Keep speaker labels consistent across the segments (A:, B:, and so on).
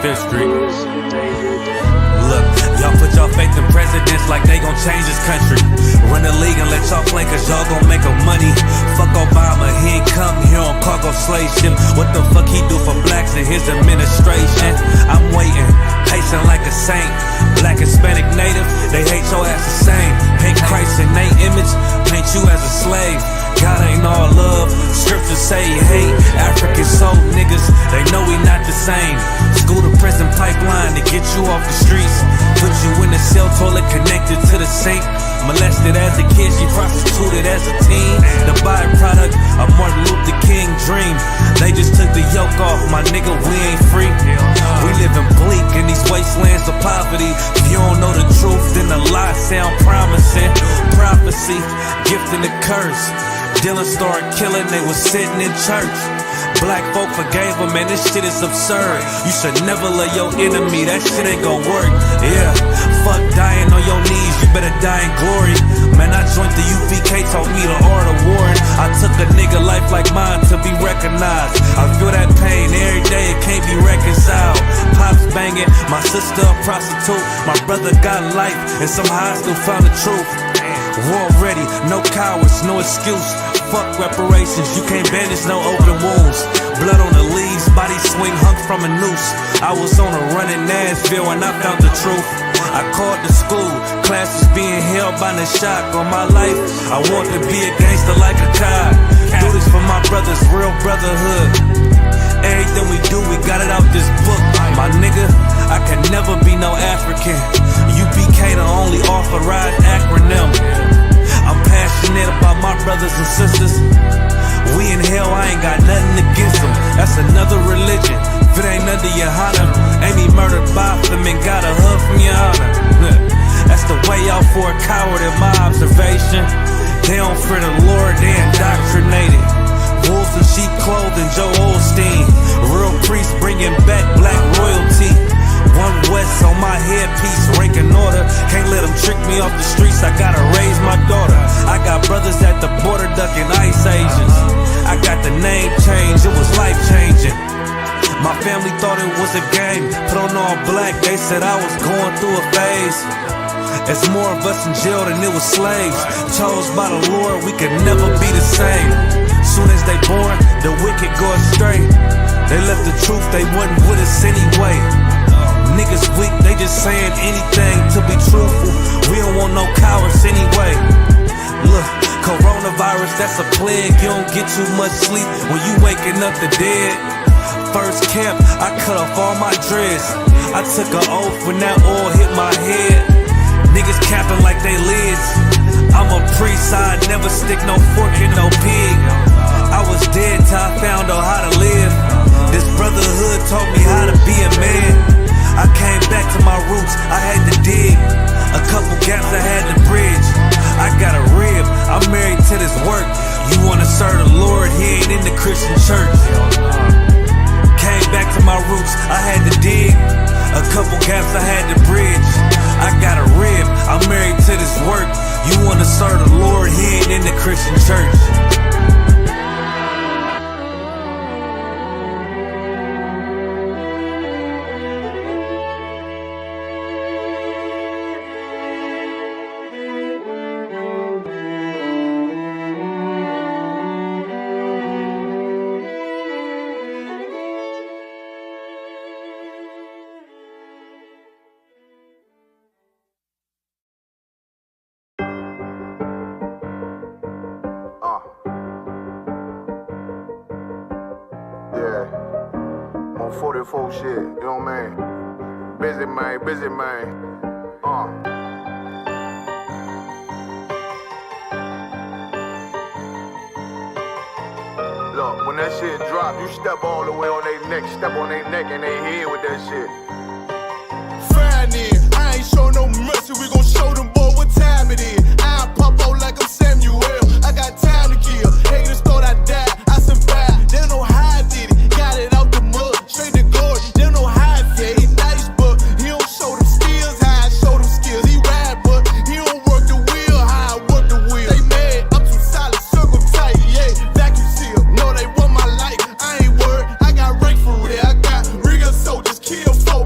A: 5th Street. Look, y'all put y'all faith in presidents like they gon' change this country. Run the league and let y'all play cause y'all gon' make a money. Fuck Obama, he ain't come here on cargo slave ship. What the fuck he do for blacks in his administration? I'm waiting, patient like a saint. Black, Hispanic, Native, they hate your ass the same. Paint Christ in they image, paint you as a slave. God ain't all love, scriptures say he hate. African soul niggas, they know we not the same. School to prison pipeline to get you off the streets. Put you in the cell toilet connected to the sink. Molested as a kid, she prostituted as a teen. The byproduct of Martin Luther King dream. They just took the yoke off, my nigga, we ain't free. We living bleak in these wastelands of poverty. If you don't know the truth, then the lies sound promising. Prophecy, gift and a curse. Dylan started killing, they was sitting in church. Black folk forgave him, man, this shit is absurd. You should never love your enemy, that shit ain't gon' work. Yeah, fuck dying on your knees, you better die in glory. Man, I joined the UPK, taught me the art of warring. I took a nigga life like mine to be recognized. I feel that pain every day, it can't be reconciled. Pops banging, my sister a prostitute. My brother got life, and somehow I still found the truth. War ready, no cowards, no excuse. Fuck reparations, you can't bandage no open wounds. Blood on the leaves, body swing hung from a noose. I was on a run in Nashville and I found the truth. I called the school, classes being held by the shock on my life. I want to be a gangster like a cop. Do this for my brothers, real brotherhood. Everything we do, we got it out this book. My nigga, I can never be no African. UPK the only authorized acronym. I'm passionate about my brothers and sisters. We in hell, I ain't got nothing against them. That's another religion. If it ain't under your honor, ain't me murdered by them and got a hug from your honor. That's the way out for a coward in my observation. They don't fear the Lord, they indoctrinated. Wolves in sheep clothing, Joe Osteen. Real priests bringing back black royalty. One West on my headpiece, ranking order. Can't let them trick me off the streets, I gotta raise my daughter. I got brothers at the border ducking ICE agents. I got the name change, it was life changing. My family thought it was a game, put on all black, they said I was going through a phase. It's more of us in jail than it was slaves. Chose by the Lord, we could never be the same. Soon as they born, the wicked go astray. They left the truth, they wasn't with us anyway. Niggas weak, they just saying anything to be truthful. We don't want no cowards anyway. Look, coronavirus, that's a plague. You don't get too much sleep when you waking up the dead. First camp, I cut off all my dreads. I took an oath when that oil hit my head. Niggas capping like they lids. I'm a priest, I never stick no fork in no pig. I was dead till I found out how to live. This brotherhood taught me how to be a man. I came back to my roots, I had to dig. A couple gaps I had to bridge. I got a rib, I'm married to this work. You wanna serve the Lord, he ain't in the Christian church. Came back to my roots, I had to dig. A couple gaps I had to bridge. I got a rib, I'm married to this work. You wanna serve the Lord, he ain't in the Christian church.
B: Yeah, on 44 shit, you know what I mean? Busy man. Look, when that shit drop, you step all the way on their neck, step on their neck and their head with that shit.
C: Fine then, I ain't show no mercy, we gon' show them boy what time it is. I pop out like I'm Samuel, I got time to kill. Haters thought I died, I survived. They don't know how I did it, got it out the mud, straight to glory. They don't know how I feel, he nice but he don't show them skills, how I show them skills. He ride but he don't work the wheel, how I work the wheel. They mad, I'm too solid, circle tight, yeah, vacuum seal. No, they want my life, I ain't worried, I got rank for real. I got real soldiers, kill folks.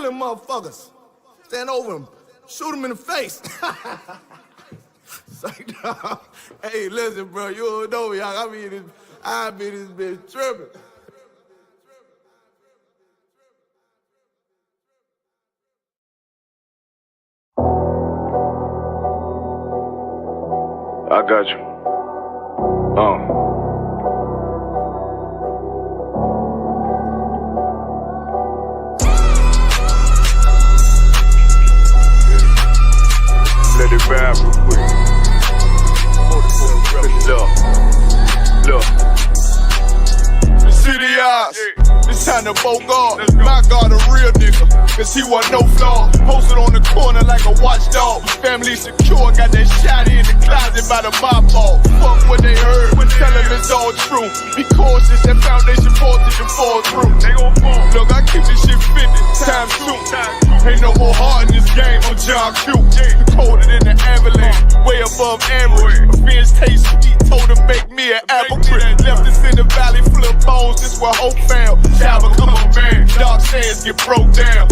C: killing motherfuckers. Stand over him, shoot him in the face. Say, no. Hey, listen, bro, you don't know me. I be this bitch tripping.
B: I got you. Let it ride real quick. Look.
C: City eyes. It's time to Bogart. My God, a real nigga. Cause he wasn't no flaw. Posted on the corner like a watchdog. Family secure. Got that shotty in the closet by the mop ball. Fuck what they heard. Tell them it's all true. Be cautious. That foundation voltage and fall through. They gon' fall. Look, I keep this shit 50 times 2. Ain't no more heart in this game. I'm John Q. Colder than the avalanche. Way above average. Offense taste sweet. Told him make me an apple crisp. Left us in the valley full of bones. This where hope found. Child become a man. Dark sands get broke down.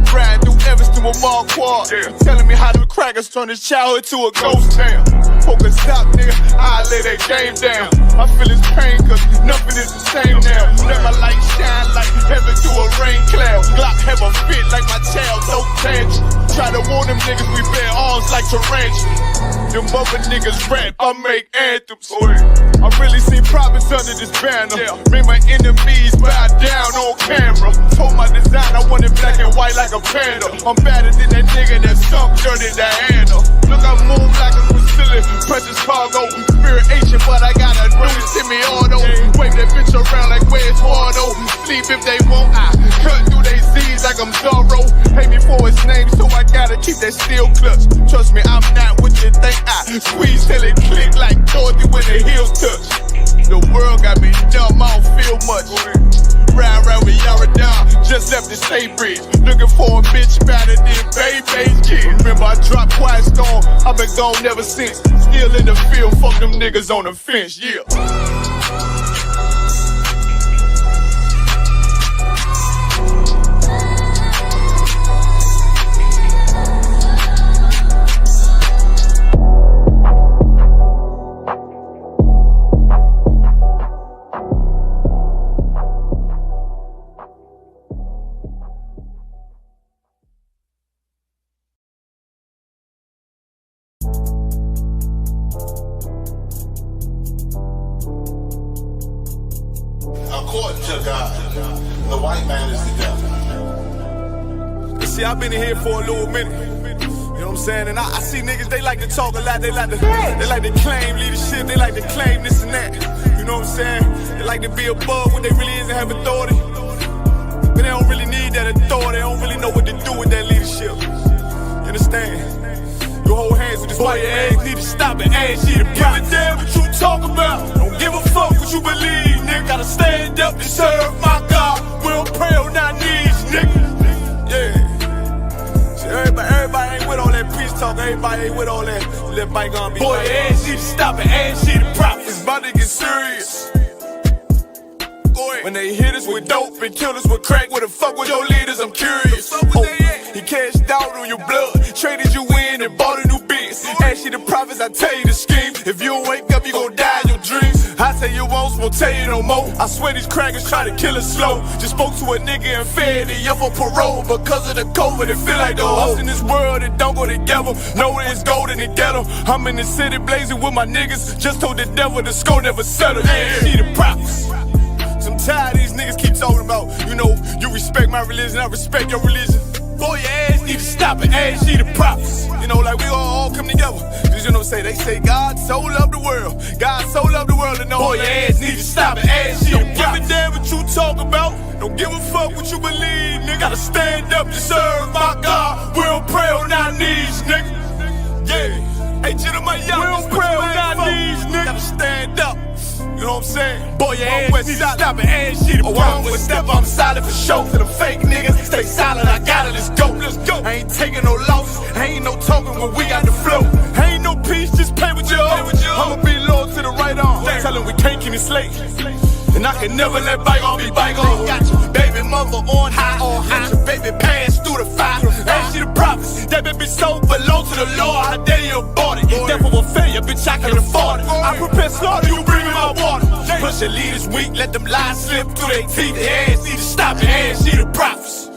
C: Riding through Evanston with Mark Quad. Telling me how them crackers turned his childhood to a ghost town. Poker stop, nigga. I lay that game down. I feel his pain cause nothing is the same now. Let my light shine like heaven through a rain cloud. Glock have a fit like my child, don't tangent. Try to warn them niggas we bear arms like tarantula. Them other niggas rap, I make anthems. I really seen prophets under this banner. Made my enemies bow down on camera. Told my design I wanted black and white like a panda. I'm better than that nigga that sunk dirty Diana. Look, I move like a Brazilian, precious cargo. Spirit ancient, but I got a new semi-auto. Wave that bitch around like where's Waldo. Sleep if they won't, I cut through they Z's like I'm Zorro. Pay me for his name, so I gotta keep that steel clutch. Trust me, I'm not what you think. I squeeze till it click like Dorothy when the heels touch. The world got me dumb, I don't feel much. Ride around with Yaradon, just left the state bridge. Looking for a bitch better than Baby's kid. Remember I dropped Quiet Storm, I've been gone ever since. Still in the field, fuck them niggas on the fence, yeah.
D: According to God, the white man is the devil.
C: See, I've been in here for a little minute. You know what I'm saying? And I see niggas, they like to talk a lot. They like to claim leadership. They like to claim this and that. You know what I'm saying? They like to be above what they really is and have authority. But they don't really need that authority. They don't really know what to do with that leadership. You understand? You hold hands with this boy, your ass need to stop it. Ass you to give a damn what you talk about. Don't give a fuck what you believe, nigga. Gotta stand up to serve my God. We don't pray on our knees, nigga. Yeah. See, everybody ain't with all that peace talk. Everybody ain't with all that bygone be. Boy, your ass need to stop it. Ass you to prop. It's about to get serious. When they hit us with dope and kill us with crack, where the fuck with your leaders? I'm curious. He cashed out on your blood, traded you in and bought a new biz. Ask you the prophets, I tell you the scheme. If you don't wake up, you gon' die in your dreams. I tell you once, won't tell you no more. I swear these crackers try to kill us slow. Just spoke to a nigga and fed he up on parole. Because of the COVID, it feel like the host in this world that don't go together. Nowhere is gold in the ghetto. I'm in the city blazing with my niggas. Just told the devil the score never settled. Yeah, see the prophets. I'm tired of these niggas keep talking about, you know, you respect my religion, I respect your religion. Boy, your ass need to stop it, ass need the props. You know, like we all come together. Cause you know, they say God so loved the world. God so loved the world, and know boy, your ass need to stop it, ass need the props. Don't give a damn what you talk about. Don't give a fuck what you believe, nigga. Gotta stand up to serve my God. We don't pray on our knees, nigga. Yeah. Hey, gentlemen, y'all, we don't pray on our knees, nigga. Gotta stand up. You know what I'm saying? Boy, your ass need to stop it, ass shit. One with step, I'm solid for show. To the fake niggas, stay silent, I got it, let's go, let's go. I ain't taking no loss, ain't no token when we got the flow. Ain't no peace, just play with your own. I'ma be loyal to the right arm. Tell him we can't keep it slave. and I can never let bygone be bygone. Got your baby mother on high, got your baby pants through the fire. Ain't she the prophets? That baby so below to the Lord. How dare you abort it? Therefore will failure, bitch, I can afford it. I prepare slaughter, you bring me my water. Push your leaders weak, let them lies slip through their teeth. Their ass need to stop it, and she the prophets.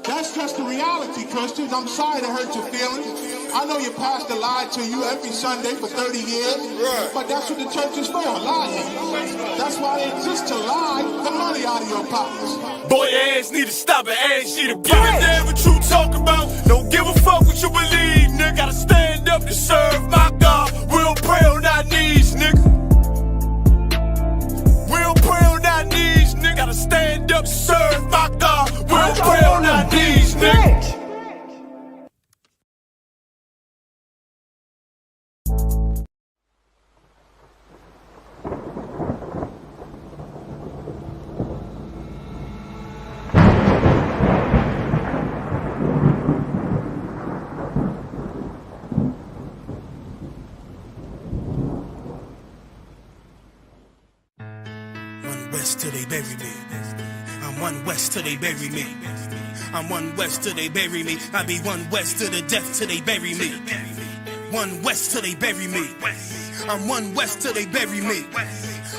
E: That's just the reality, Christians. I'm sorry to hurt your feelings. I know your pastor lied to you every Sunday for 30 years, but that's what the church is for, lying. That's why they exist, to lie the money out of your pockets.
C: Boy, your ass need to stop it, ass she the give a damn what you talk about. Don't give a fuck what you believe, nigga. Gotta stand up to serve my God. We'll pray on our knees, nigga. We'll pray on our knees, nigga. Gotta stand up to serve my God. We'll pray on our knees, nigga.
A: West till they bury me. I'm one west till they bury me. I'm one west till they bury me. I be one west to the death till they bury me. One west till they bury me. I'm one west till they bury me.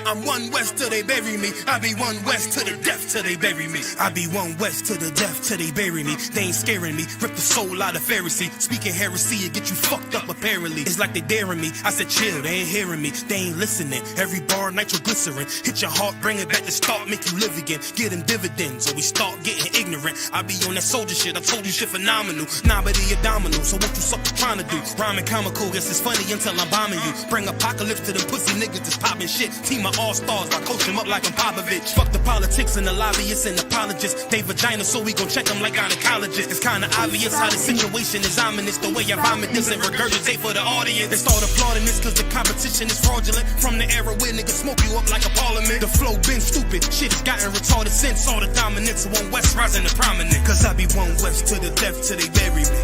A: I'm one west till they bury me. I be one west to the death till they bury me. I be one west to the death till they bury me. They ain't scaring me. Rip the soul out of Pharisee. Speaking heresy, it get you fucked up apparently. It's like they daring me. I said chill, they ain't hearing me. They ain't listening. Every bar nitroglycerin. Hit your heart, bring it back to start, make you live again. Get them dividends or we start getting ignorant. I be on that soldier shit. I told you shit phenomenal. Nah, but he abdominal. So what you suckers trying to do? Rhyming comical. Guess it's funny until I'm bombing you. Bring apocalypse to them pussy niggas that's popping shit. Team of all-stars, I coach them up like I'm Popovich. Fuck the politics and the lobbyists and apologists. They vagina, so we gon' check them like gynecologists. It's kinda obvious how the situation is ominous. The way I vomit this and regurgitate for the audience. They start applauding this cause the competition is fraudulent. From the era where niggas smoke you up like a parliament. The flow been stupid, shit has gotten retarded since all the dominance of one west rising to prominent. Cause I be one west to the death till they bury me.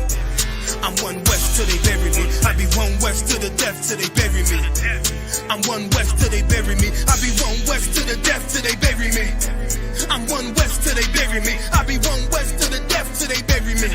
A: I'm one west till they bury me. I be one west to the death till they bury me. I'm one west till they bury me. I be one west to the death till they bury me. I'm one west till they bury me. I be one west to the death till they bury me.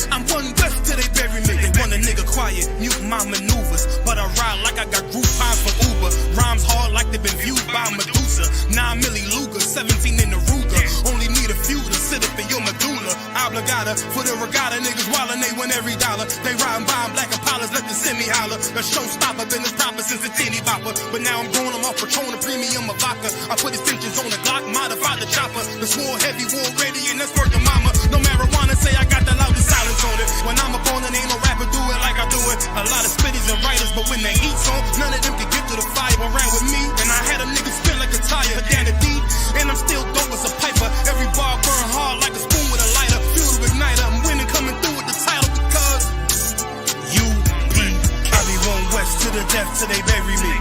A: I'm one west till they bury me. They want a nigga quiet, mute my maneuvers, but I ride like I got Groupon for Uber. Rhymes hard like they been viewed by Medusa. 9 milli Luger, 17 in the Ruger. Only need a few to sit up in your medulla. Obligata for the regatta, niggas wildin', they win every dollar. They riding by in black Impalas, let the semi holler. The showstopper, been the proper since the teeny bopper. But now I'm growing them off Patron, a premium of vodka. I put extensions on the Glock, modified the chopper. The swore heavy, war ready, and that's worth the mama. No marijuana, say I got the loudest silence on it. When I'm up on it, ain't no rapper do it like I do it. A lot of spitties and writers, but when they heat's on, none of them can get to the fire around with me. And I had a nigga spin like a tire, but down the deep, and I'm still dope as a piper. Every bar burn hard like a spoon with a lighter. Fuel to igniter, I'm winning, coming through with the title because UP. I be one west to the death till they bury me.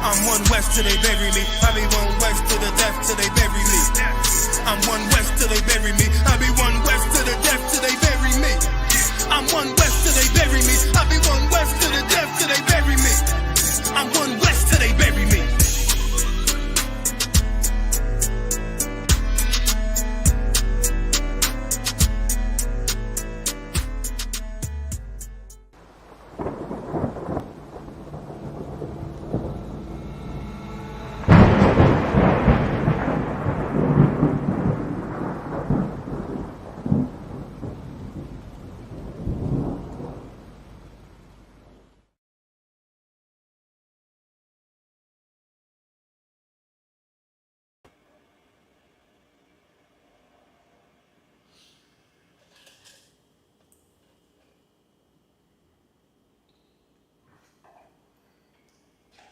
A: I'm one west till they bury me. I be one west to the death till they bury me. I'm one west till they bury me. I be one west to the death till they bury me. I'm one west till they bury me. I be one west to the death till they bury me. I'm one west till they bury me.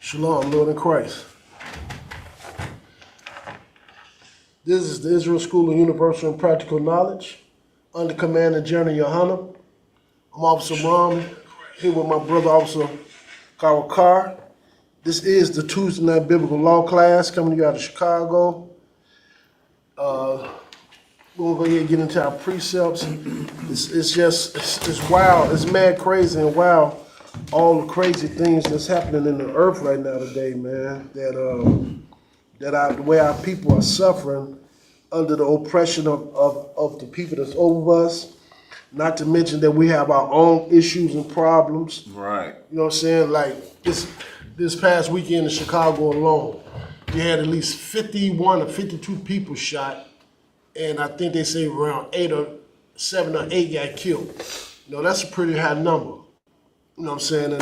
F: Shalom, Lord in Christ. This is the Israel School of Universal and Practical Knowledge, under command of General Yohanan. I'm Officer Ram, here with my brother, Officer Kawakar. This is the Tuesday night biblical law class coming to you out of Chicago. We're gonna go ahead and get into our precepts. It's wild, it's mad crazy and wild. All the crazy things that's happening in the earth right now today, man, that that the way our people are suffering under the oppression of the people that's over us. Not to mention that we have our own issues and problems.
G: Right.
F: You know what I'm saying? Like this past weekend in Chicago alone, you had at least 51 or 52 people shot, and I think they say around 7 or 8 got killed. You know, that's a pretty high number. You know what I'm saying?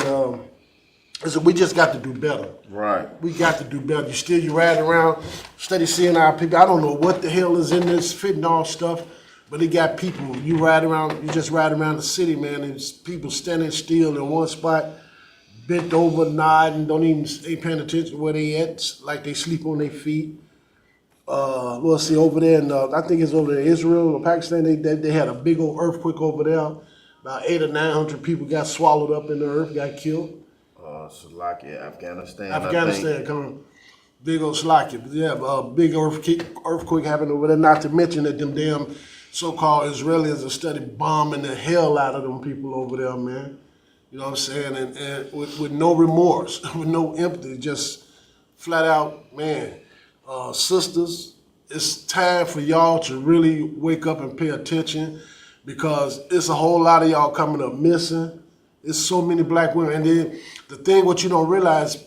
F: And so we just got to do better.
G: Right.
F: We got to do better. You ride around, steady seeing our people. I don't know what the hell is in this fentanyl stuff, but it got people. You just ride around the city, man, and it's people standing still in one spot, bent over, nodding, ain't paying attention where they at, like they sleep on their feet. Let's see, over there in, I think it's over there in Israel or Pakistan, they had a big old earthquake over there. About 800 or 900 people got swallowed up in the earth, got killed.
G: Slovakia, Afghanistan.
F: Afghanistan coming, big old Slovakia. Yeah, big earthquake happened over there. Not to mention that them damn so-called Israelis are steady bombing the hell out of them people over there, man. You know what I'm saying? And with no remorse, with no empathy, just flat out, man. Sisters, it's time for y'all to really wake up and pay attention, because it's a whole lot of y'all coming up missing. It's so many black women. And then the thing, what you don't realize,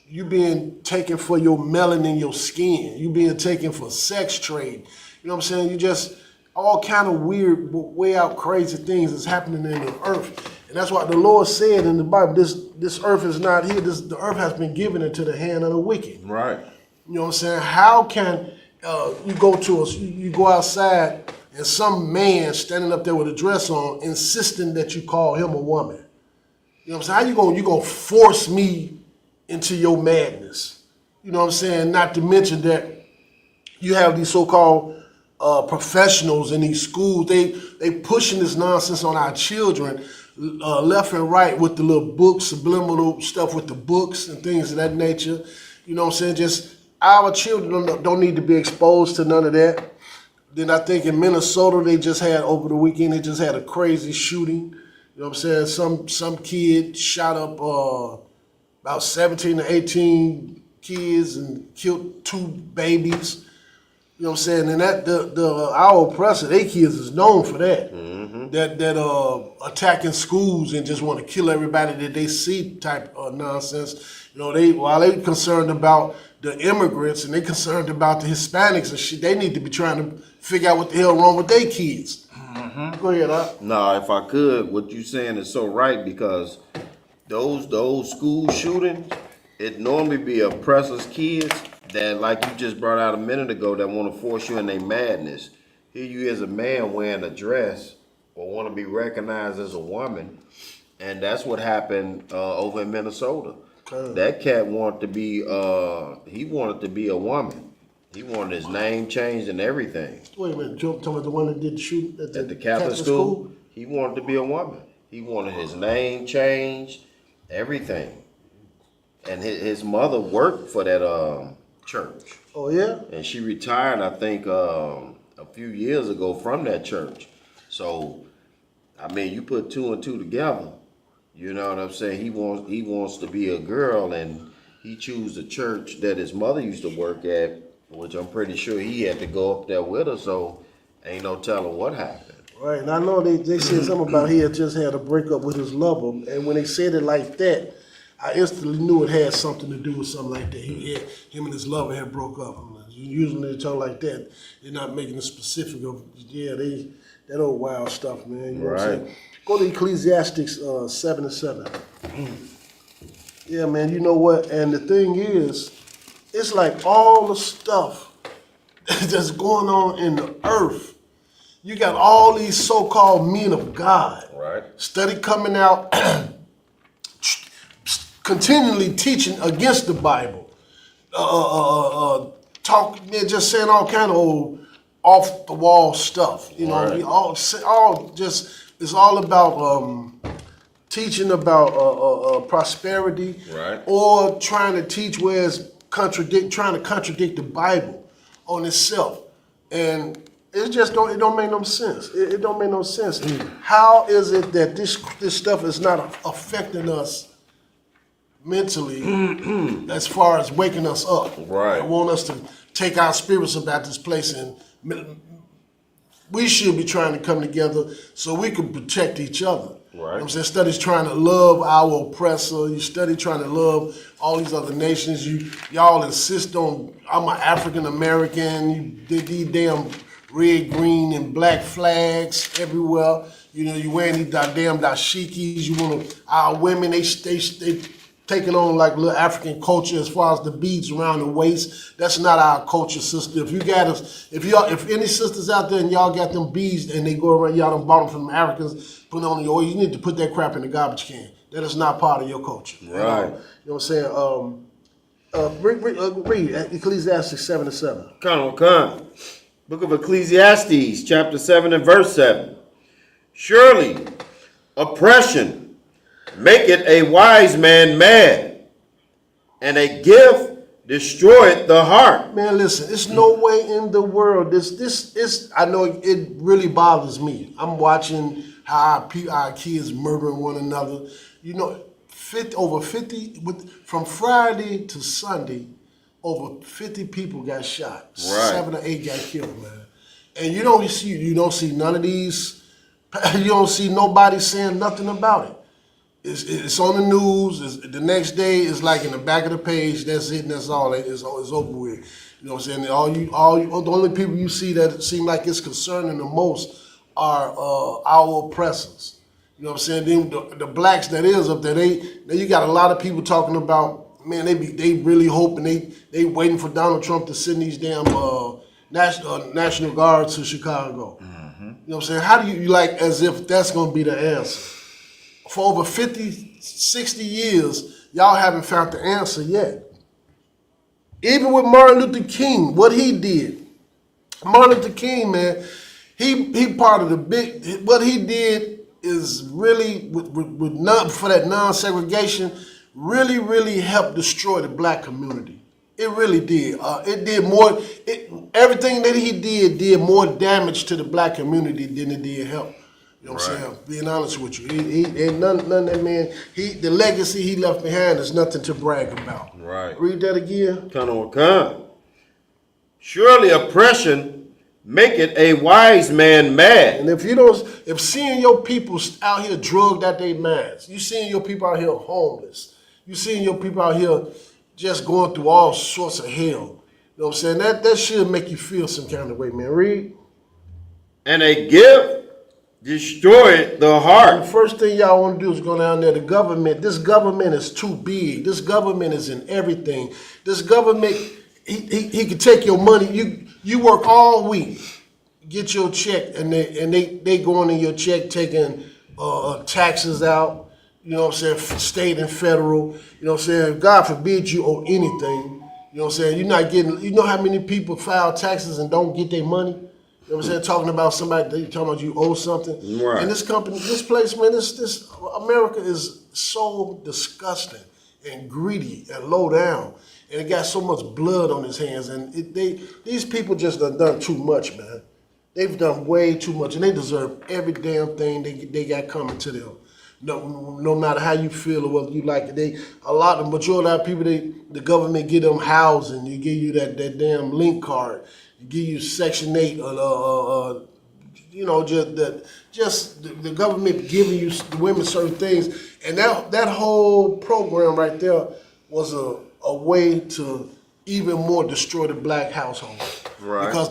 F: you being taken for your melanin in your skin. You being taken for sex trade. You know what I'm saying? You just, all kind of weird, way out crazy things is happening in the earth. And that's why the Lord said in the Bible, this earth is not here. The earth has been given into the hand of the wicked.
G: Right.
F: You know what I'm saying? How can you go outside and some man standing up there with a dress on insisting that you call him a woman? You know what I'm saying? How you gonna force me into your madness? You know what I'm saying? Not to mention that you have these so-called professionals in these schools. They pushing this nonsense on our children left and right with the little books, subliminal stuff with the books and things of that nature. You know what I'm saying? Just our children don't need to be exposed to none of that. Then I think in Minnesota, they just had, over the weekend, they just had a crazy shooting. You know what I'm saying? Some kid shot up about 17 to 18 kids and killed 2 babies. You know what I'm saying? And that our oppressor, they kids is known for that. Mm-hmm. That attacking schools and just want to kill everybody that they see type of nonsense. You know, while they concerned about the immigrants and they concerned about the Hispanics and shit, they need to be trying to figure out what the hell wrong with their kids. Mm-hmm. Go ahead, Doc.
G: No, if I could, what you're saying is so right, because those school shootings, it normally be oppressors' kids that, like you just brought out a minute ago, that want to force you in their madness. Here you is a man wearing a dress or want to be recognized as a woman, and that's what happened over in Minnesota. Okay. That cat wanted to be, he wanted to be a woman. He wanted his name changed and everything.
F: Wait a minute, you talking about the one that did the shooting
G: at the Catholic school? He wanted to be a woman. He wanted his name changed, everything. And his mother worked for that church.
F: Oh, yeah?
G: And she retired, I think, a few years ago from that church. So, I mean, you put 2 and 2 together. You know what I'm saying? He wants to be a girl, and he chose the church that his mother used to work at, which I'm pretty sure he had to go up there with her, so ain't no telling what happened.
F: Right, and I know they said something about he had just had a breakup with his lover, and when they said it like that, I instantly knew it had something to do with something like that. Him and his lover had broke up. Usually they talk like that, they're not making it specific of, that old wild stuff, man. You know what I'm saying? Go to Ecclesiastes 7:7. Yeah, man, you know what? And the thing is, it's like all the stuff that's going on in the earth. You got all these so-called men of God.
G: Right.
F: Study coming out, continually teaching against the Bible. Just saying all kind of old off-the-wall stuff. You know, right. It's all about teaching about prosperity,
G: right,
F: or trying to teach where it's trying to contradict the Bible on itself, and it just don't make no sense. It don't make no sense. How is it that this stuff is not affecting us mentally as far as waking us up.
G: Right.
F: They want us to take our spirits about this place, and we should be trying to come together so we can protect each other.
G: Right.
F: You know what I'm saying? Studies trying to love our oppressor. You study trying to love all these other nations. Y'all insist on, I'm an African American. You did these damn red, green, and black flags everywhere. You know, you wearing these damn dashikis. You want to, our women, they taking on like little African culture as far as the beads around the waist. That's not our culture, sister. If you got us, if any sisters out there and y'all got them beads and they go around, y'all done bought them from the Africans, put it on your oil, you need to put that crap in the garbage can. That is not part of your culture.
G: Right.
F: You know what I'm saying? Read Ecclesiastes 7:7.
G: Come. Book of Ecclesiastes, chapter 7 and verse 7. Surely oppression maketh a wise man mad, and a gift destroyeth the heart.
F: Man, listen, there's no way in the world. This I know it really bothers me. I'm watching how our kids murdering one another. You know, over 50 from Friday to Sunday, over 50 people got shot.
G: Right.
F: 7 or 8 got killed, man. And you don't see none of these. You don't see nobody saying nothing about it. It's on the news. The next day, it's like in the back of the page. That's it, and that's all. It's over with. You know what I'm saying? The only people you see that seem like it's concerning the most are our oppressors. You know what I'm saying? Then the blacks that is up there, you got a lot of people talking about, man, they really hoping they waiting for Donald Trump to send these damn National Guard to Chicago. Mm-hmm. You know what I'm saying? How do you like as if that's gonna be the answer? For over 50, 60 years, y'all haven't found the answer yet. Even with Martin Luther King, what he did. Martin Luther King, man, he part of the big, what he did is really, for that non-segregation, really helped destroy the black community. It really did. It did more, everything that he did more damage to the black community than it did help. You know what I'm saying? Being honest with you, he ain't none of that man. The legacy he left behind is nothing to brag about.
G: Right.
F: Read that again.
G: Come. Surely oppression maketh a wise man mad.
F: And if seeing your people out here drugged out their minds, you seeing your people out here homeless, you seeing your people out here just going through all sorts of hell. You know what I'm saying? That should make you feel some kind of way, man. Read.
G: And a gift destroyed the heart.
F: The first thing y'all want to do is go down there. This government is too big. This government is in everything. This government, he can take your money. You work all week, get your check, and they going in your check taking taxes out. You know what I'm saying? State and federal. You know what I'm saying? God forbid you owe anything. You know what I'm saying? You're not getting. You know how many people file taxes and don't get their money? You know what I'm saying? Talking about somebody, they talking about you owe something.
G: Right.
F: And this place, man, this America is so disgusting and greedy and low down. And it got so much blood on his hands. And these people just done too much, man. They've done way too much. And they deserve every damn thing they got coming to them. No matter how you feel or whether you like it. The majority of people, the government give them housing. You give you that damn link card. Give you Section 8, just the government giving you the women certain things, and that whole program right there was a way to even more destroy the black household. Right. Because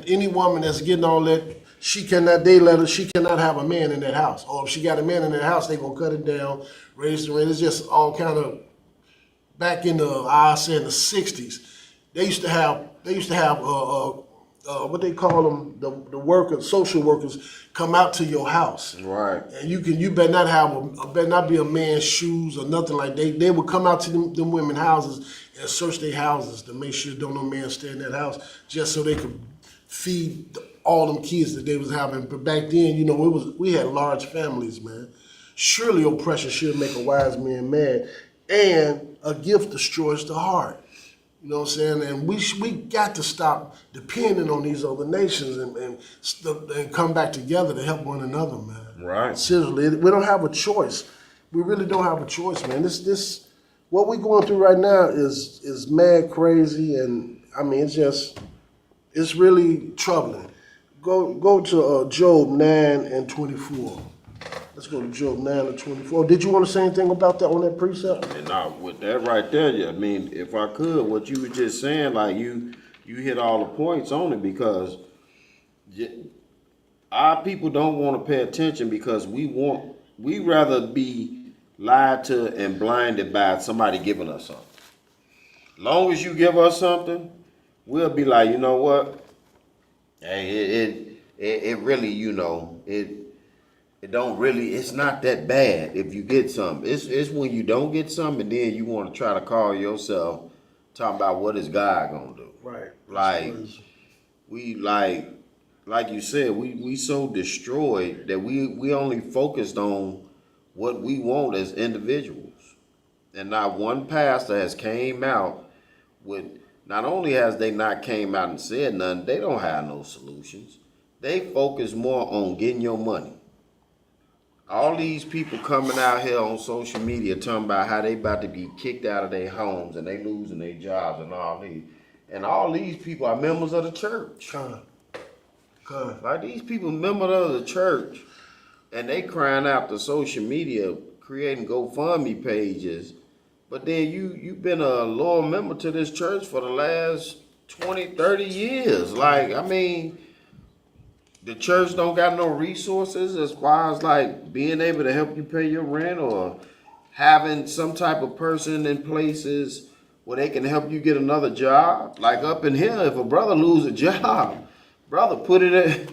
F: any woman that's getting all that, she cannot have a man in that house, or if she got a man in that house, they gonna cut it down, raise the rent. It's just all kind of back in the 60s. They used to have what they call them, the workers, social workers, come out to your house.
G: Right.
F: And you better not be a man's shoes or nothing like that. They would come out to them women's houses and search their houses to make sure don't no man stay in that house, just so they could feed all them kids that they was having. But back then, we had large families, man. Surely oppression should make a wise man mad, and a gift destroys the heart. You know what I'm saying? And we got to stop depending on these other nations and come back together to help one another, man.
G: Right.
F: Seriously, we don't have a choice. We really don't have a choice, man. what we going through right now is mad crazy, and I mean it's really troubling. Go to Job 9:24. Let's go to Job 9:24. Did you want to say anything about that on that precept?
G: And now with that right there, yeah, I mean, if I could, what you were just saying, like you hit all the points on it, because our people don't want to pay attention because we rather be lied to and blinded by somebody giving us something. Long as you give us something, we'll be like, you know what? Hey, it really, you know, it don't really, it's not that bad if you get something. It's when you don't get something and then you want to try to call yourself talking about what is God gonna do.
F: Right.
G: Like we like you said, we so destroyed that we only focused on what we want as individuals. And not one pastor has came out with, not only has they not came out and said nothing, they don't have no solutions. They focus more on getting your money. All these people coming out here on social media talking about how they about to be kicked out of their homes and they losing their jobs and all these. And all these people are members of the church. Like these people members of the church, and they crying out to social media, creating GoFundMe pages. But then you've been a loyal member to this church for the last 20, 30 years. Like, I mean, the church don't got no resources as far as like being able to help you pay your rent or having some type of person in places where they can help you get another job. Like up in here, if a brother lose a job, brother put it in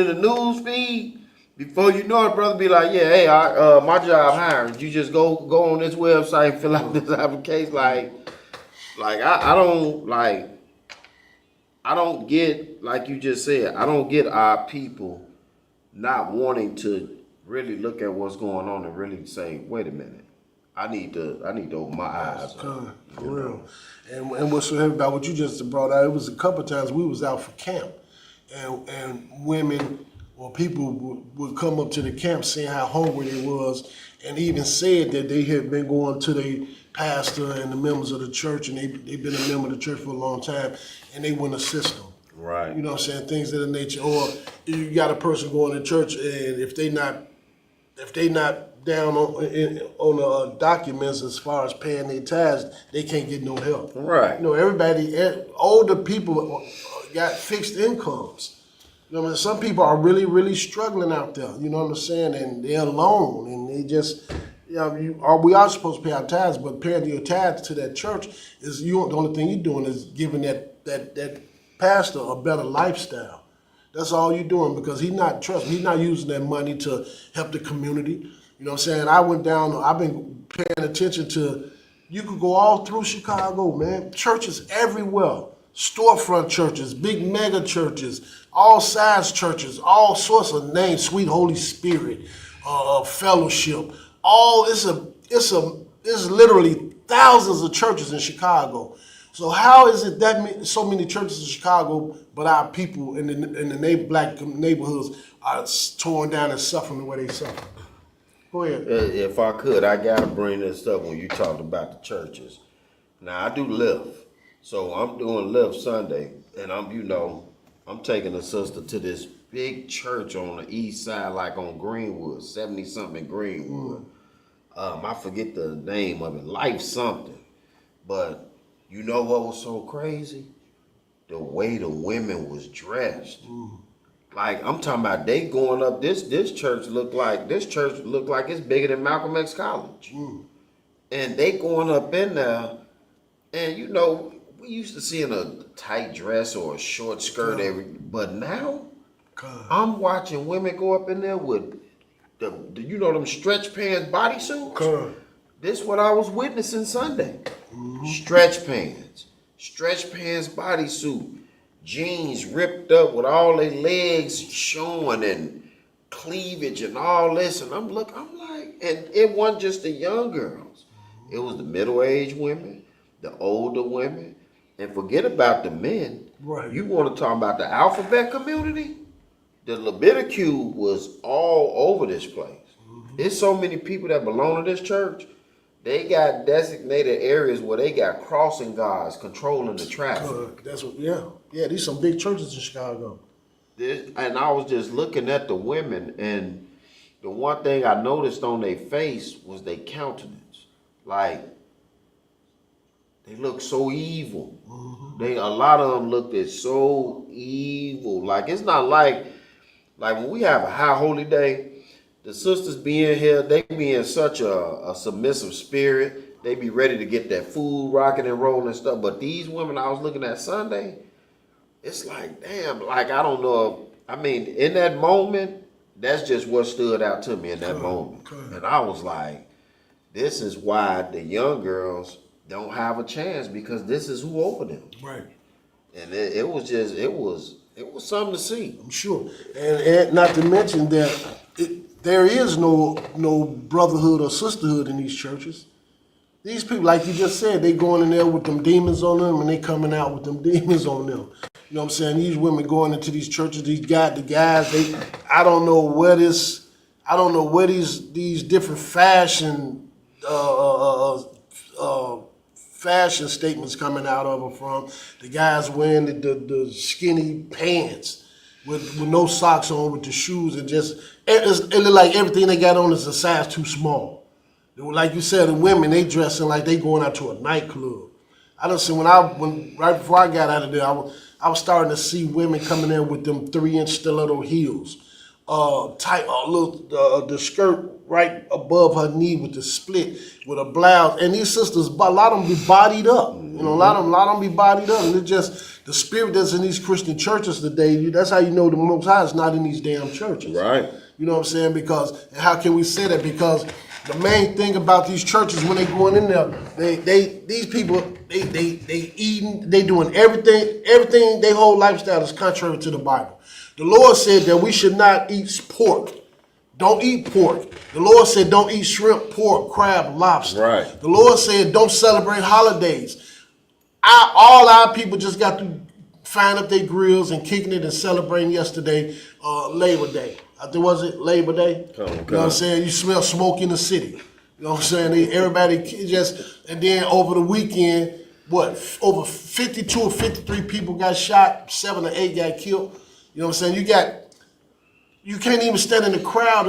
G: the news feed. Before you know it, brother be like, yeah, hey, my job hiring. You just go on this website and fill out this application. I don't get, like you just said, I don't get our people not wanting to really look at what's going on and really say, wait a minute, I need to open my eyes.
F: For real. And what's so heavy about what you just brought out, it was a couple of times we was out for camp, and women or people would come up to the camp saying how hungry they was, and even said that they had been going to their pastor and the members of the church, and they've been a member of the church for a long time, and they wouldn't assist them.
G: Right.
F: You know what I'm saying? Things of the nature. Or you got a person going to church, and if they not down on the documents as far as paying their tithes, they can't get no help.
G: Right.
F: You know, everybody, older people got fixed incomes. You know what I mean? Some people are really, really struggling out there. You know what I'm saying? And they're alone, and they just, you know, we are supposed to pay our tithes, but paying your tithes to that church is the only thing you're doing is giving that pastor a better lifestyle. That's all you're doing, because he's not using that money to help the community. You know what I'm saying? I've been paying attention to, you could go all through Chicago, man. Churches everywhere. Storefront churches, big mega churches, all size churches, all sorts of names, Sweet Holy Spirit, Fellowship. It's literally thousands of churches in Chicago. So how is it that so many churches in Chicago, but our people in the black neighborhoods are torn down and suffering the way they suffer? Go ahead.
G: If I could, I gotta bring this up when you talked about the churches. Now I do Lyft, so I'm doing Lyft Sunday, and I'm taking a sister to this big church on the east side, like on Greenwood, 70-something Greenwood. I forget the name of it, Life something, but. You know what was so crazy? The way the women was dressed. Like, I'm talking about they going up, this church looked like it's bigger than Malcolm X College. And they going up in there, and you know, we used to see in a tight dress or a short skirt but now, I'm watching women go up in there with them stretch pants bodysuits. This is what I was witnessing Sunday. Stretch pants, bodysuit, jeans ripped up with all their legs showing and cleavage and all this. And I'm like, and it wasn't just the young girls. It was the middle-aged women, the older women, and forget about the men.
F: Right.
G: You want to talk about the alphabet community? The Leviticus was all over this place. There's so many people that belong to this church they got designated areas where they got crossing guards controlling the traffic.
F: That's what. Yeah. These some big churches in Chicago.
G: And I was just looking at the women, and the one thing I noticed on their face was their countenance. Like, they look so evil. A lot of them looked at so evil. Like, it's not like when we have a high holy day, the sisters being here, they be in such a submissive spirit. They be ready to get that food rocking and rolling and stuff. But these women I was looking at Sunday, it's like, damn, like, I don't know. In that moment, that's just what stood out to me in that moment. And I was like, this is why the young girls don't have a chance, because this is who over them.
F: Right.
G: And it was something to see.
F: I'm sure. And not to mention that there is no brotherhood or sisterhood in these churches. These people, like you just said, they going in there with them demons on them, and they coming out with them demons on them. You know what I'm saying? These women going into these churches, the guys, I don't know where these different fashion statements coming out of them from. The guys wearing the skinny pants with no socks on, with the shoes, and it look like everything they got on is a size too small. Like you said, the women, they dressing like they going out to a nightclub. I done see right before I got out of there, I was starting to see women coming in with them 3-inch stiletto heels, the skirt right above her knee with the split, with a blouse. And these sisters, a lot of them be bodied up. You know, a lot of them be bodied up. And it's just the spirit that's in these Christian churches today. That's how you know the Most High is not in these damn churches.
G: Right.
F: You know what I'm saying? Because, and how can we say that? Because the main thing about these churches, when they going in there, these people eating, they doing everything, their whole lifestyle is contrary to the Bible. The Lord said that we should not eat pork. Don't eat pork. The Lord said don't eat shrimp, pork, crab, lobster.
G: Right.
F: The Lord said don't celebrate holidays. All our people just got to find up their grills and kicking it and celebrating yesterday, Labor Day. Was it Labor Day? You know what I'm saying? You smell smoke in the city. You know what I'm saying? Everybody and then over the weekend, over 52 or 53 people got shot, 7 or 8 got killed. You know what I'm saying? You can't even stand in the crowd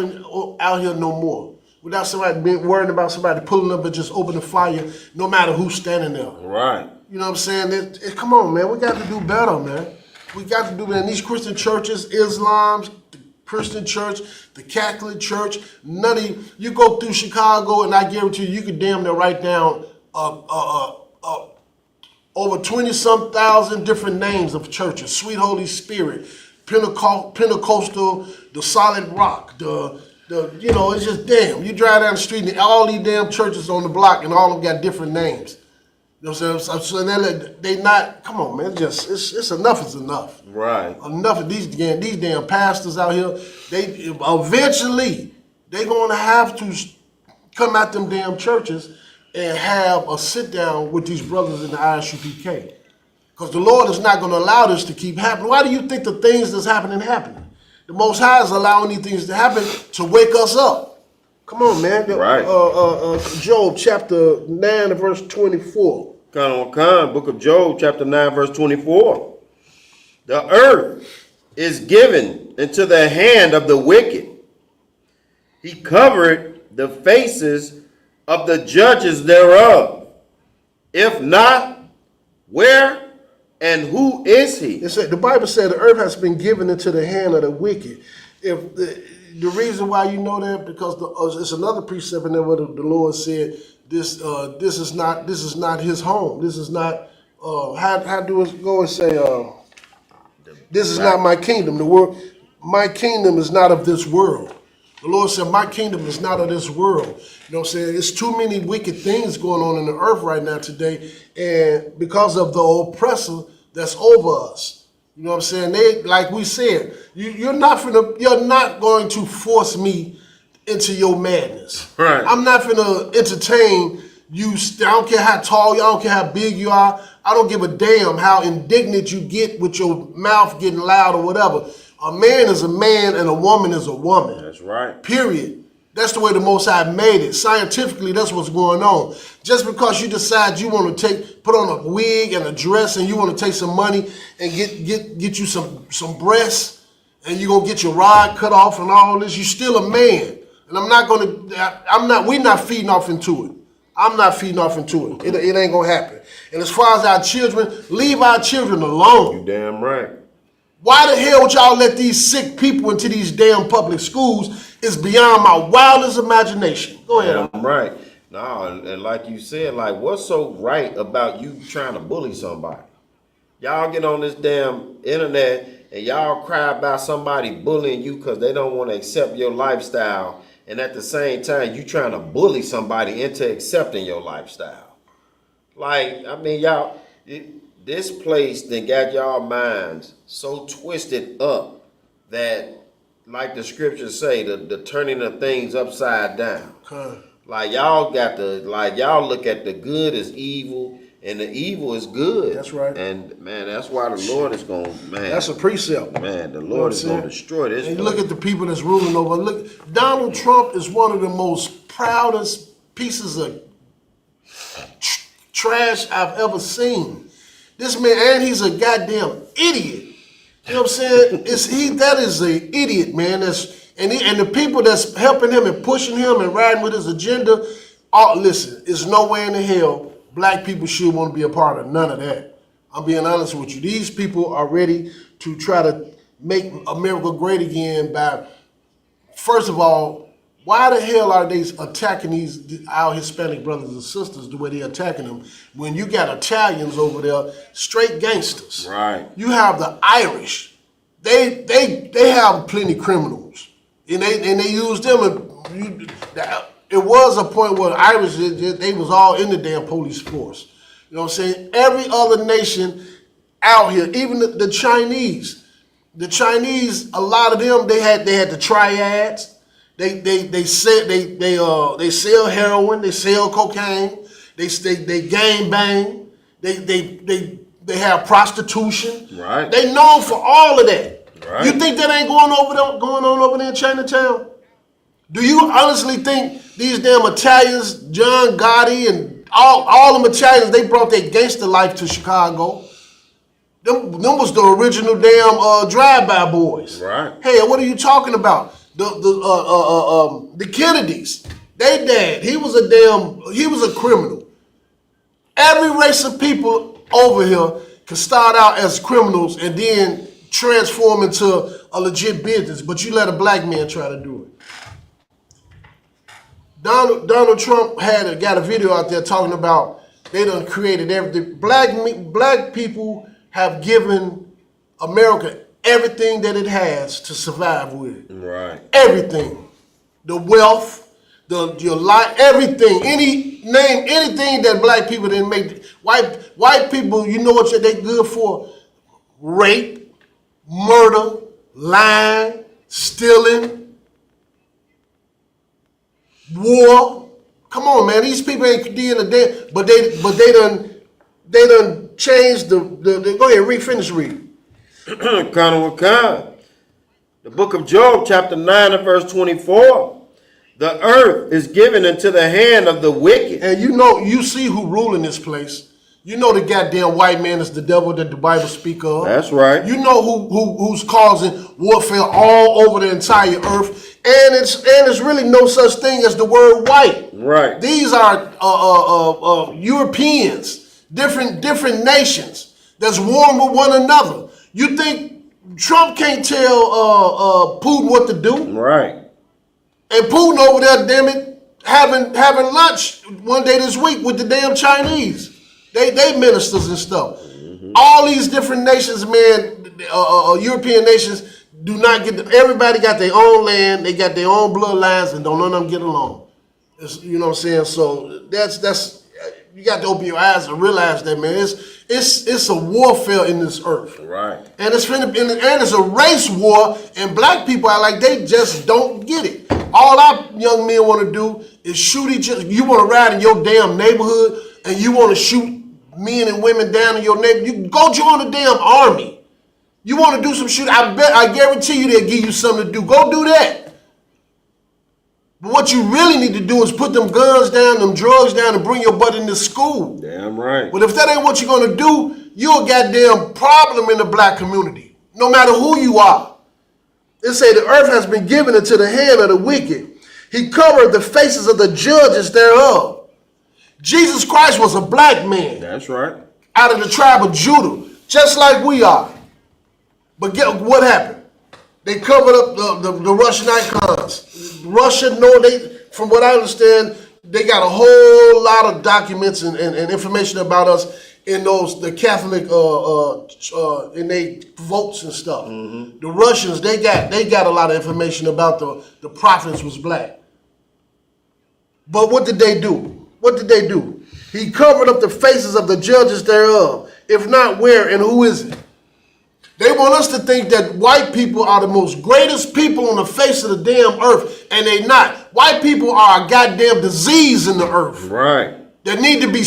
F: out here no more without somebody being worried about somebody pulling up and just opening fire, no matter who's standing there.
G: Right.
F: You know what I'm saying? Come on, man. We got to do better, man. We got to do better. These Christian churches, Islam's, the Christian church, the Catholic church, none of you go through Chicago, and I guarantee you could damn near write down over 20-some thousand different names of churches. Sweet Holy Spirit, Pentecostal, the Solid Rock, it's just damn. You drive down the street and all these damn churches on the block, and all of them got different names. You know what I'm saying? So they not, come on, man. It's enough is enough.
G: Right.
F: Enough of these damn pastors out here. Eventually they're going to have to come at them damn churches and have a sit down with these brothers in the Isupk. Because the Lord is not going to allow this to keep happening. Why do you think the things that's happening? The Most High is allowing these things to happen to wake us up. Come on, man.
G: Right.
F: Job chapter 9 verse 24.
G: Book of Job chapter 9 verse 24. The earth is given into the hand of the wicked. He covered the faces of the judges thereof. If not, where and who is he?
F: The Bible said the earth has been given into the hand of the wicked. If the reason why you know that, because it's another precept in there where the Lord said this is not his home. This is not how do it go and say this is not my kingdom. My kingdom is not of this world. The Lord said my kingdom is not of this world. You know what I'm saying? It's too many wicked things going on in the earth right now today, and because of the oppressor that's over us. You know what I'm saying? Like we said, you're not going to force me into your madness.
G: Right.
F: I'm not finna entertain you. I don't care how tall you are, I don't care how big you are. I don't give a damn how indignant you get with your mouth getting loud or whatever. A man is a man and a woman is a woman.
G: That's right.
F: Period. That's the way the Most High made it. Scientifically, that's what's going on. Just because you decide you want to put on a wig and a dress and you want to take some money and get you some breasts and you're going to get your rod cut off and all this, you're still a man. And we're not feeding off into it. I'm not feeding off into it. It ain't going to happen. And as far as our children, leave our children alone.
G: You damn right.
F: Why the hell would y'all let these sick people into these damn public schools is beyond my wildest imagination. Go ahead.
G: Damn right. No, and like you said, like, what's so right about you trying to bully somebody? Y'all get on this damn internet and y'all cry about somebody bullying you because they don't want to accept your lifestyle. And at the same time, you trying to bully somebody into accepting your lifestyle. Like, I mean, y'all, this place that got y'all minds so twisted up that, like the scriptures say, the turning of things upside down.
F: Okay.
G: Like y'all y'all look at the good as evil and the evil is good.
F: That's right.
G: And man, that's why the Lord is going, man.
F: That's a precept.
G: Man, the Lord is going to destroy this.
F: And you look at the people that's ruling over. Look, Donald Trump is one of the most proudest pieces of trash I've ever seen. This man, and he's a goddamn idiot. You know what I'm saying? That is an idiot, man. And the people that's helping him and pushing him and riding with his agenda, listen, it's no way in the hell black people should want to be a part of none of that. I'm being honest with you. These people are ready to try to make America great again by, first of all, why the hell are they attacking our Hispanic brothers and sisters the way they're attacking them when you got Italians over there, straight gangsters?
G: Right.
F: You have the Irish. They have plenty criminals. And they use them. It was a point where the Irish, they was all in the damn police force. You know what I'm saying? Every other nation out here, even the Chinese. The Chinese, a lot of them, they had the triads. They sell heroin, they sell cocaine, they gang bang, they have prostitution.
G: Right.
F: They known for all of that.
G: Right.
F: You think that ain't going on over there in Chinatown? Do you honestly think these damn Italians, John Gotti and all them Italians, they brought their gangster life to Chicago? Them was the original damn drive-by boys.
G: Right.
F: Hey, what are you talking about? The Kennedys, they dad, he was a criminal. Every race of people over here can start out as criminals and then transform into a legit business, but you let a black man try to do it. Donald Trump got a video out there talking about they done created everything. Black people have given America everything that it has to survive with.
G: Right.
F: Everything. The wealth, your life, everything. Name anything that black people didn't make. White people, you know what they good for? Rape, murder, lying, stealing, war. Come on, man. These people ain't dealing a day, but they done changed the go ahead, finish reading.
G: The book of Job, chapter 9 and verse 24. The earth is given into the hand of the wicked.
F: And you see who ruling this place. You know the goddamn white man is the devil that the Bible speak of.
G: That's right.
F: You know who's causing warfare all over the entire earth. And it's really no such thing as the word white.
G: Right.
F: These are Europeans, different nations that's warring with one another. You think Trump can't tell Putin what to do?
G: Right.
F: And Putin over there, damn it, having lunch one day this week with the damn Chinese. They ministers and stuff. Mm-hmm. All these different nations, man, European nations do not everybody got their own land, they got their own bloodlines, and don't none of them get along. You know what I'm saying? So that's you got to open your eyes and realize that, man. It's a warfare in this earth.
G: Right.
F: And it's a race war, and black people are like they just don't get it. All our young men want to do is shoot each other. You want to ride in your damn neighborhood, and you want to shoot men and women down in your neighborhood. You go join the damn army. You want to do some shooting? I guarantee you they'll give you something to do. Go do that. But what you really need to do is put them guns down, them drugs down, and bring your butt into school.
G: Damn right.
F: But if that ain't what you're gonna do, you're a goddamn problem in the black community, no matter who you are. It say the earth has been given into the hand of the wicked. He covered the faces of the judges thereof. Jesus Christ was a black man.
G: That's right.
F: Out of the tribe of Judah, just like we are. But get what happened? They covered up the Russian icons. Russia, from what I understand, they got a whole lot of documents and information about us in the Catholic in they votes and stuff. Mm-hmm. The Russians, they got a lot of information about the prophets was black. But what did they do? What did they do? He covered up the faces of the judges thereof. If not, where and who is it? They want us to think that white people are the most greatest people on the face of the damn earth, and they not. White people are a goddamn disease in the earth.
G: Right.
F: That need to be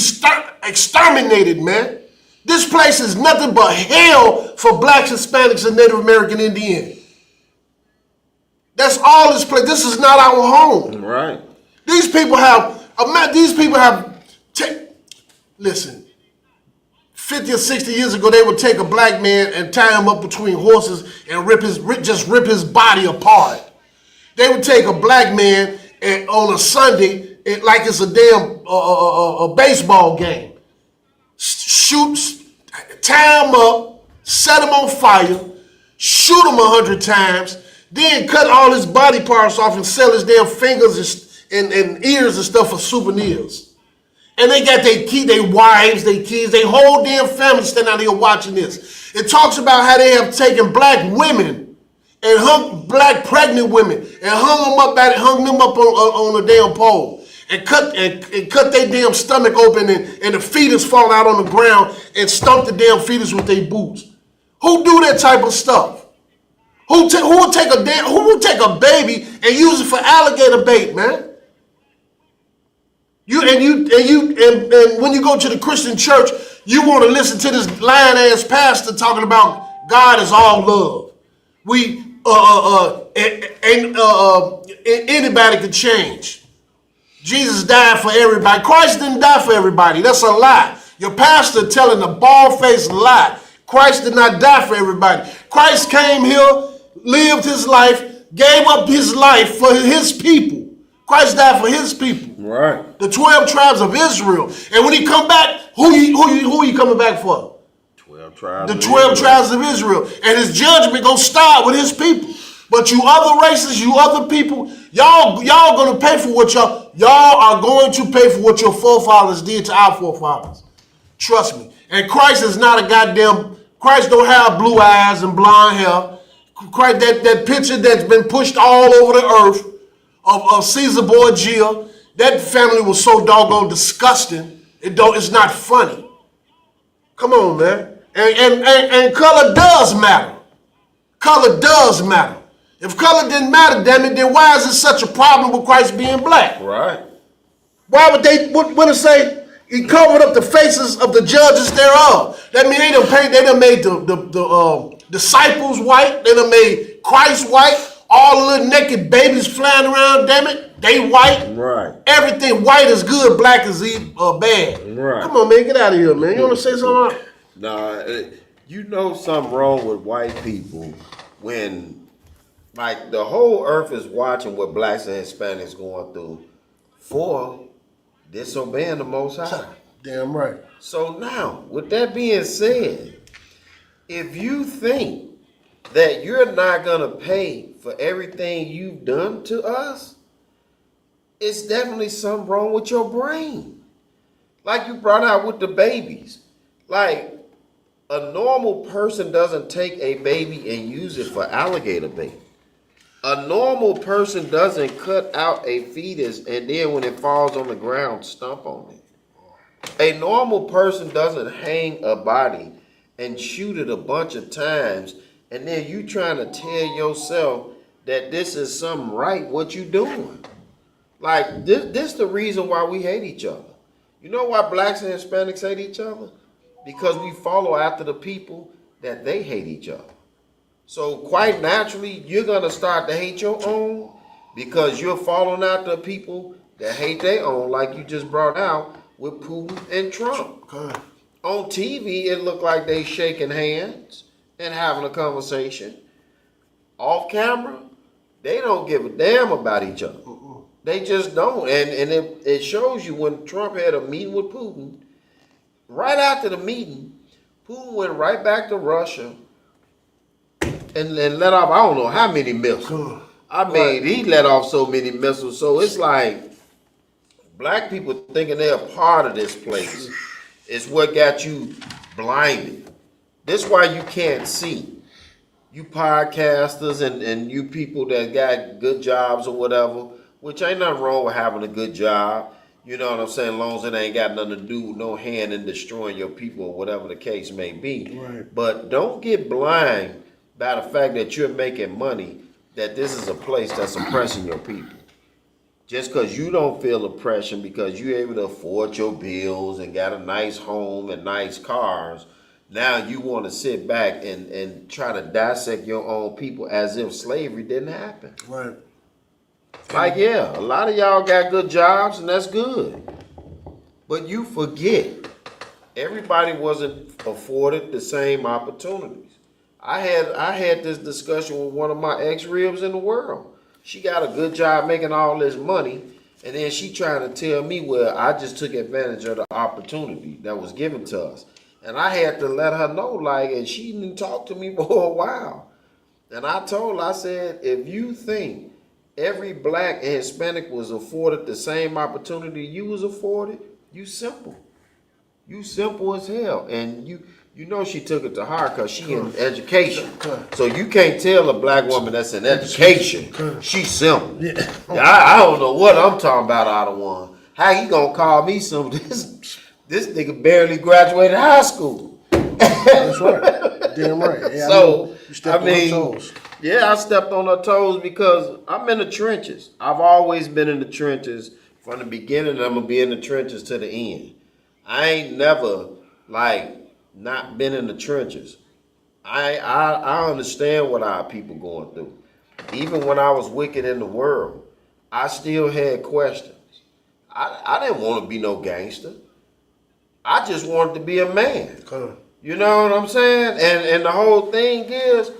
F: exterminated, man. This place is nothing but hell for blacks, Hispanics, and Native American Indian. That's all this place. This is not our home.
G: Right.
F: These people have, listen, 50 or 60 years ago, they would take a black man and tie him up between horses and rip his body apart. They would take a black man and on a Sunday, like it's a damn a baseball game, tie him up, set him on fire, shoot him 100 times, then cut all his body parts off and sell his damn fingers and ears and stuff for souvenirs. And they got their wives, their kids, their whole damn family standing out here watching this. It talks about how they have taken black women and hung black pregnant women and hung them up on a damn pole and cut their damn stomach open and the fetus fall out on the ground and stomp the damn fetus with their boots. Who do that type of stuff? Who will take a baby and use it for alligator bait, man? And when you go to the Christian church, you want to listen to this lying ass pastor talking about God is all love. Anybody can change. Jesus died for everybody. Christ didn't die for everybody. That's a lie. Your pastor telling a bald-faced lie. Christ did not die for everybody. Christ came here, lived his life, gave up his life for his people. Christ died for his people.
G: Right.
F: The 12 tribes of Israel. And when he come back, who he coming back for?
G: 12 tribes.
F: The 12 tribes of Israel. And his judgment gonna start with his people. But you other races, you other people, y'all gonna pay for what y'all are going to pay for what your forefathers did to our forefathers. Trust me. And Christ is not Christ don't have blue eyes and blonde hair. Christ, that picture that's been pushed all over the earth of Caesar Borgia, that family was so doggone disgusting, it's not funny. Come on, man. And color does matter. Color does matter. If color didn't matter, damn it, then why is it such a problem with Christ being black?
G: Right.
F: Why would what it say? He covered up the faces of the judges thereof. That means they done made the disciples white, they done made Christ white. All the little naked babies flying around, damn it, they white.
G: Right.
F: Everything white is good, black is bad.
G: Right.
F: Come on, man, get out of here, man. You want to say something?
G: Nah, you know something wrong with white people when, like, the whole earth is watching what blacks and Hispanics going through for disobeying the Most High.
F: Damn right.
G: So now, with that being said, if you think that you're not going to pay for everything you've done to us, it's definitely something wrong with your brain. Like you brought out with the babies. Like, a normal person doesn't take a baby and use it for alligator bait. A normal person doesn't cut out a fetus and then when it falls on the ground, stomp on it. A normal person doesn't hang a body and shoot it a bunch of times and then you trying to tell yourself that this is something right, what you doing. Like, this the reason why we hate each other. You know why blacks and Hispanics hate each other? Because we follow after the people that they hate each other. So quite naturally, you're going to start to hate your own, because you're falling out to people that hate their own, like you just brought out with Putin and Trump.
F: Okay.
G: On TV, it looked like they shaking hands and having a conversation. Off camera, they don't give a damn about each other. They just don't. And it shows you when Trump had a meeting with Putin, right after the meeting, Putin went right back to Russia and let off, I don't know how many missiles. I mean, he let off so many missiles. So it's like black people thinking they're a part of this place is what got you blinded. This is why you can't see. You podcasters and you people that got good jobs or whatever, which ain't nothing wrong with having a good job. You know what I'm saying? As long as it ain't got nothing to do with no hand in destroying your people or whatever the case may be.
F: Right.
G: But don't get blind by the fact that you're making money, that this is a place that's oppressing your people. Just because you don't feel oppression because you're able to afford your bills and got a nice home and nice cars, now you want to sit back and try to dissect your own people as if slavery didn't happen.
F: Right.
G: Like, yeah, a lot of y'all got good jobs and that's good. But you forget, everybody wasn't afforded the same opportunities. I had this discussion with one of my ex-ribs in the world. She got a good job making all this money, and then she trying to tell me, well, I just took advantage of the opportunity that was given to us. And I had to let her know, like, and she didn't talk to me for a while. And I told her, I said, if you think every black and Hispanic was afforded the same opportunity you was afforded, you simple. You simple as hell. And you know she took it to heart because she in education. So you can't tell a black woman that's in education, she's simple. Yeah. I don't know what I'm talking about out of one. How he gonna call me some this nigga barely graduated high school.
F: That's right. Damn right. Yeah,
G: So,
F: I mean,
G: yeah, I stepped on her toes because I'm in the trenches. I've always been in the trenches from the beginning. I'm gonna be in the trenches to the end. I ain't never like not been in the trenches. I understand what our people going through. Even when I was wicked in the world, I still had questions. I didn't want to be no gangster. I just wanted to be a man. You know what I'm saying? And the whole thing is,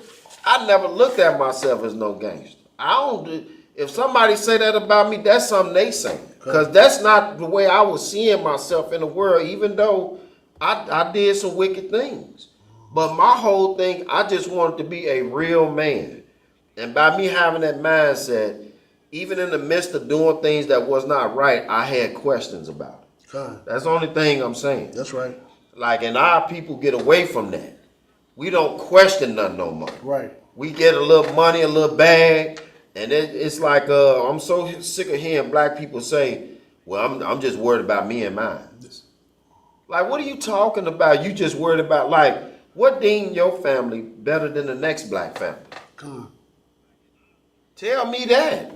G: I never looked at myself as no gangster. If somebody say that about me, that's something they say. Because that's not the way I was seeing myself in the world, even though I did some wicked things. But my whole thing, I just wanted to be a real man. And by me having that mindset, even in the midst of doing things that was not right, I had questions about it. That's the only thing I'm saying.
F: That's right.
G: Like, and our people get away from that. We don't question nothing no more.
F: Right. We
G: get a little money, a little bag, and it's like, I'm so sick of hearing black people say, well, I'm just worried about me and mine. Like, what are you talking about? You just worried about, like, what deemed your family better than the next black family? Tell me that.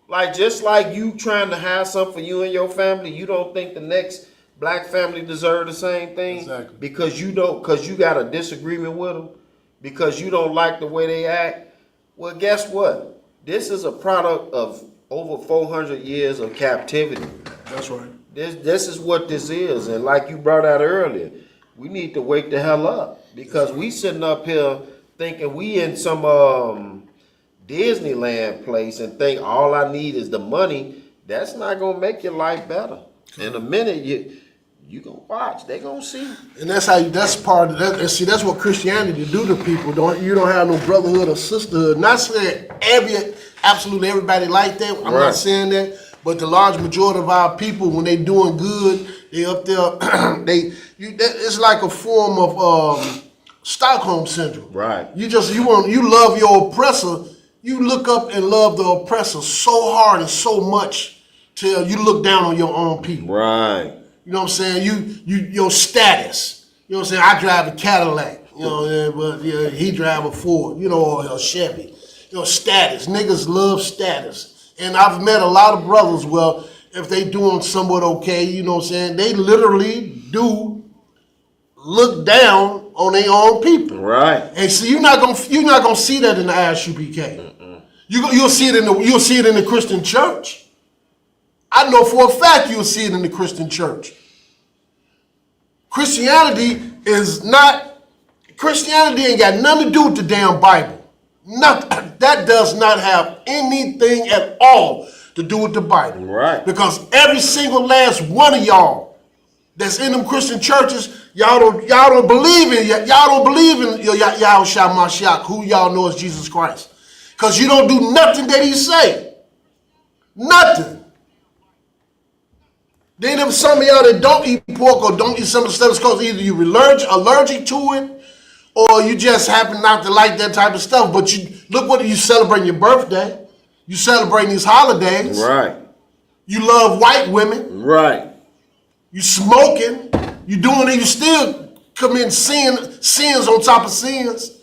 G: Like, just like you trying to have something for you and your family, you don't think the next black family deserve the same thing?
F: Exactly.
G: Because you got a disagreement with them? Because you don't like the way they act? Well, guess what? This is a product of over 400 years of captivity.
F: That's right.
G: This is what this is. And like you brought out earlier, we need to wake the hell up. Because we sitting up here thinking we in some Disneyland place and think all I need is the money. That's not going to make your life better. In a minute, you going to watch. They going to see.
F: And that's part of that. And see, that's what Christianity do to people. You don't have no brotherhood or sisterhood. Not saying absolutely everybody like that. I'm not saying that. But the large majority of our people, when they doing good, they up there, it's like a form of Stockholm syndrome.
G: Right.
F: You love your oppressor. You look up and love the oppressor so hard and so much till you look down on your own people.
G: Right.
F: You know what I'm saying? Your status. You know what I'm saying? I drive a Cadillac. You know, but he drive a Ford. You know, or a Chevy. Your status. Niggas love status. And I've met a lot of brothers, well, if they doing somewhat okay, you know what I'm saying, they literally do look down on their own people.
G: Right.
F: And so you're not gonna see that in the Isupk. You'll see it in the Christian church. I know for a fact you'll see it in the Christian church. Christianity ain't got nothing to do with the damn Bible. That does not have anything at all to do with the Bible.
G: Right.
F: Because every single last one of y'all that's in them Christian churches, y'all don't believe in Yahushua Mashiach, who y'all know as Jesus Christ. Because you don't do nothing that he say. Nothing. Then if some of y'all that don't eat pork or don't eat some of the stuff, it's because either you're allergic to it or you just happen not to like that type of stuff. But you celebrating your birthday. You celebrating these holidays.
G: Right.
F: You love white women.
G: Right.
F: You smoking. You doing it. You still commit sins on top of sins.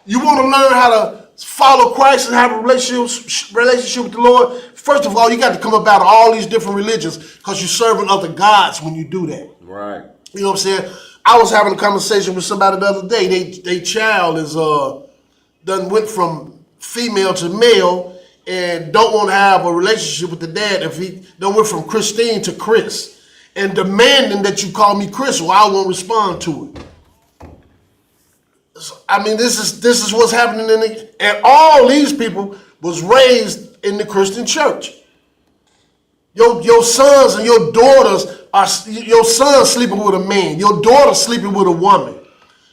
F: You want to learn how to follow Christ and have a relationship with the Lord. First of all, you got to come about all these different religions because you're serving other gods when you do that.
G: Right.
F: You know what I'm saying? I was having a conversation with somebody the other day. They child is done went from female to male and don't want to have a relationship with the dad. If he done went from Christine to Chris and demanding that you call me Chris, or I won't respond to it. I mean, this is what's happening and all these people was raised in the Christian church. Your sons and your daughters your son sleeping with a man, your daughter sleeping with a woman.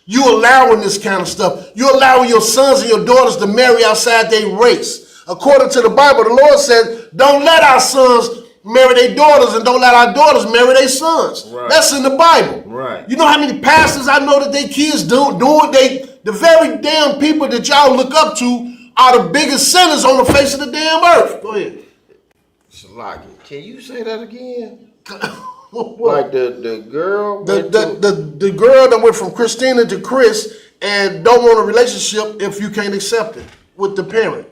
F: You allowing this kind of stuff. You allowing your sons and your daughters to marry outside their race. According to the Bible, the Lord says, don't let our sons marry their daughters and don't let our daughters marry their sons.
G: Right.
F: That's in the Bible.
G: Right.
F: You know how many pastors I know that their kids doing the very damn people that y'all look up to are the biggest sinners on the face of the damn earth. Go ahead.
G: Salaki, can you say that again?
F: What?
G: Like the girl?
F: The girl that went from Christina to Chris and don't want a relationship if you can't accept it with the parent.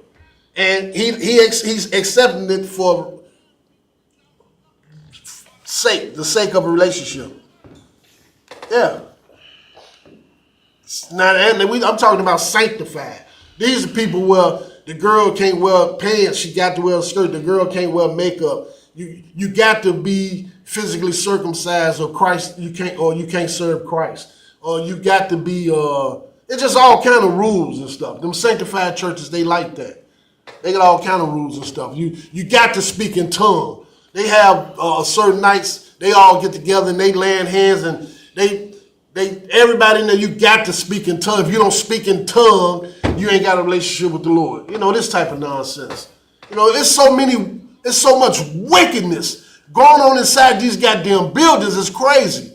F: And he's accepting it for the sake of a relationship. Yeah. I'm talking about sanctified. These are people where the girl can't wear pants, she got to wear a skirt. The girl can't wear makeup. You got to be physically circumcised, or you can't serve Christ. Or you got to be it's just all kind of rules and stuff. Them sanctified churches, they like that. They got all kind of rules and stuff. You got to speak in tongue. They have certain nights they all get together and they laying hands and everybody in there, you got to speak in tongue. If you don't speak in tongue, you ain't got a relationship with the Lord. You know, this type of nonsense. You know, it's so much wickedness going on inside these goddamn buildings. It's crazy.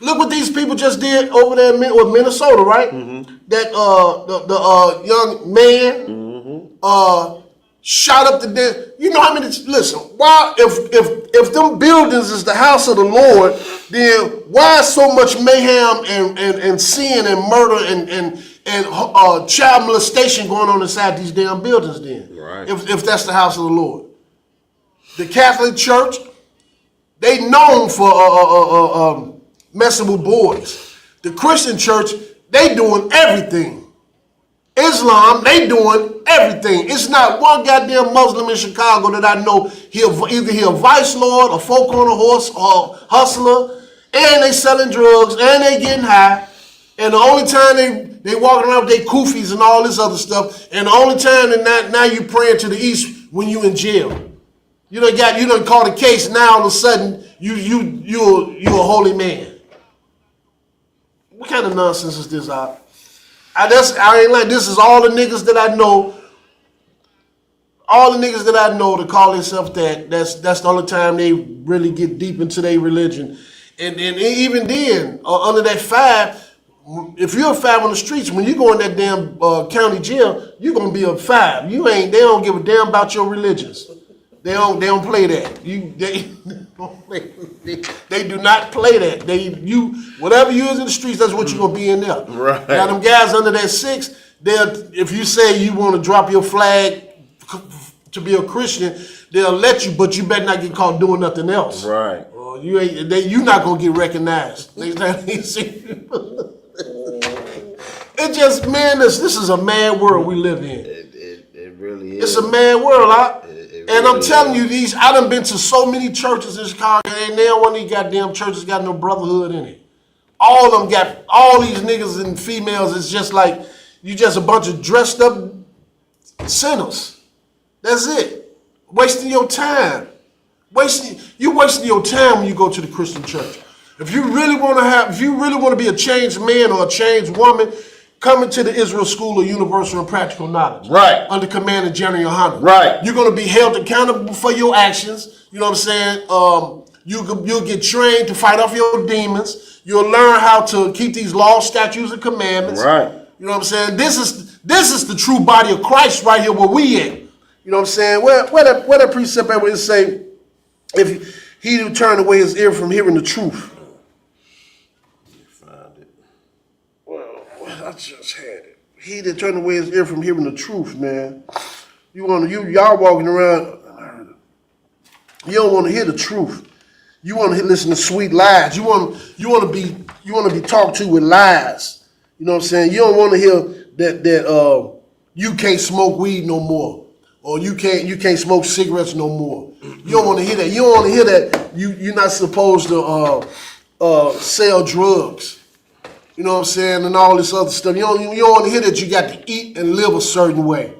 F: Look what these people just did over there in Minnesota, right? Mm-hmm. That the young man shot up the dead. You know how many? Listen, why if them buildings is the house of the Lord, then why so much mayhem and sin and murder and child molestation going on inside these damn buildings? Then,
G: right.
F: If that's the house of the Lord, the Catholic Church, they known for messing with boys. The Christian Church, they doing everything. Islam, they doing everything. It's not one goddamn Muslim in Chicago that I know either he a vice lord, a folk on a horse, or hustler, and they selling drugs, and they getting high. And the only time they walking around with their kufis and all this other stuff, and the only time that now you praying to the east when you in jail. You done caught a case, now all of a sudden you a holy man. What kind of nonsense is this, Op? I ain't like, this is all the niggas that I know. All the niggas that I know to call themselves that's the only time they really get deep into their religion. And even then, under that 5, if you're a 5 on the streets, when you go in that damn county jail, you're gonna be a 5. They don't give a damn about your religions. They don't play that. They do not play that. Whatever you is in the streets, that's what you're gonna be in there.
G: Right.
F: Now them guys under that 6, if you say you want to drop your flag to be a Christian, they'll let you, but you better not get caught doing nothing else.
G: Right.
F: You're not gonna get recognized. It just, man, this is a mad world we live in. It's a mad world,
G: It
F: and I'm
G: really
F: telling
G: is.
F: you, I done been to so many churches in Chicago, and now one of these goddamn churches got no brotherhood in it. All of them got, all these niggas and females, it's just like, you just a bunch of dressed up sinners. That's it. Wasting your time. You wasting your time when you go to the Christian church. If you really want to be a changed man or a changed woman, coming to the Israel School of Universal and Practical Knowledge.
G: Right.
F: Under command of General Yohanan.
G: Right.
F: You're going to be held accountable for your actions. You know what I'm saying? You'll get trained to fight off your demons. You'll learn how to keep these laws, statutes, and commandments.
G: Right.
F: You know what I'm saying? This is the true body of Christ right here where we at. You know what I'm saying? Where that precept at where it say, if he who turn away his ear from hearing the truth. I just had it. He that turned away his ear from hearing the truth, man. Y'all walking around. You don't want to hear the truth. You want to listen to sweet lies. You want to be talked to with lies. You know what I'm saying? You don't want to hear that you can't smoke weed no more, or you can't smoke cigarettes no more. You don't want to hear that. You don't want to hear that you're not supposed to sell drugs. You know what I'm saying? And all this other stuff. You don't want to hear that you got to eat and live a certain way.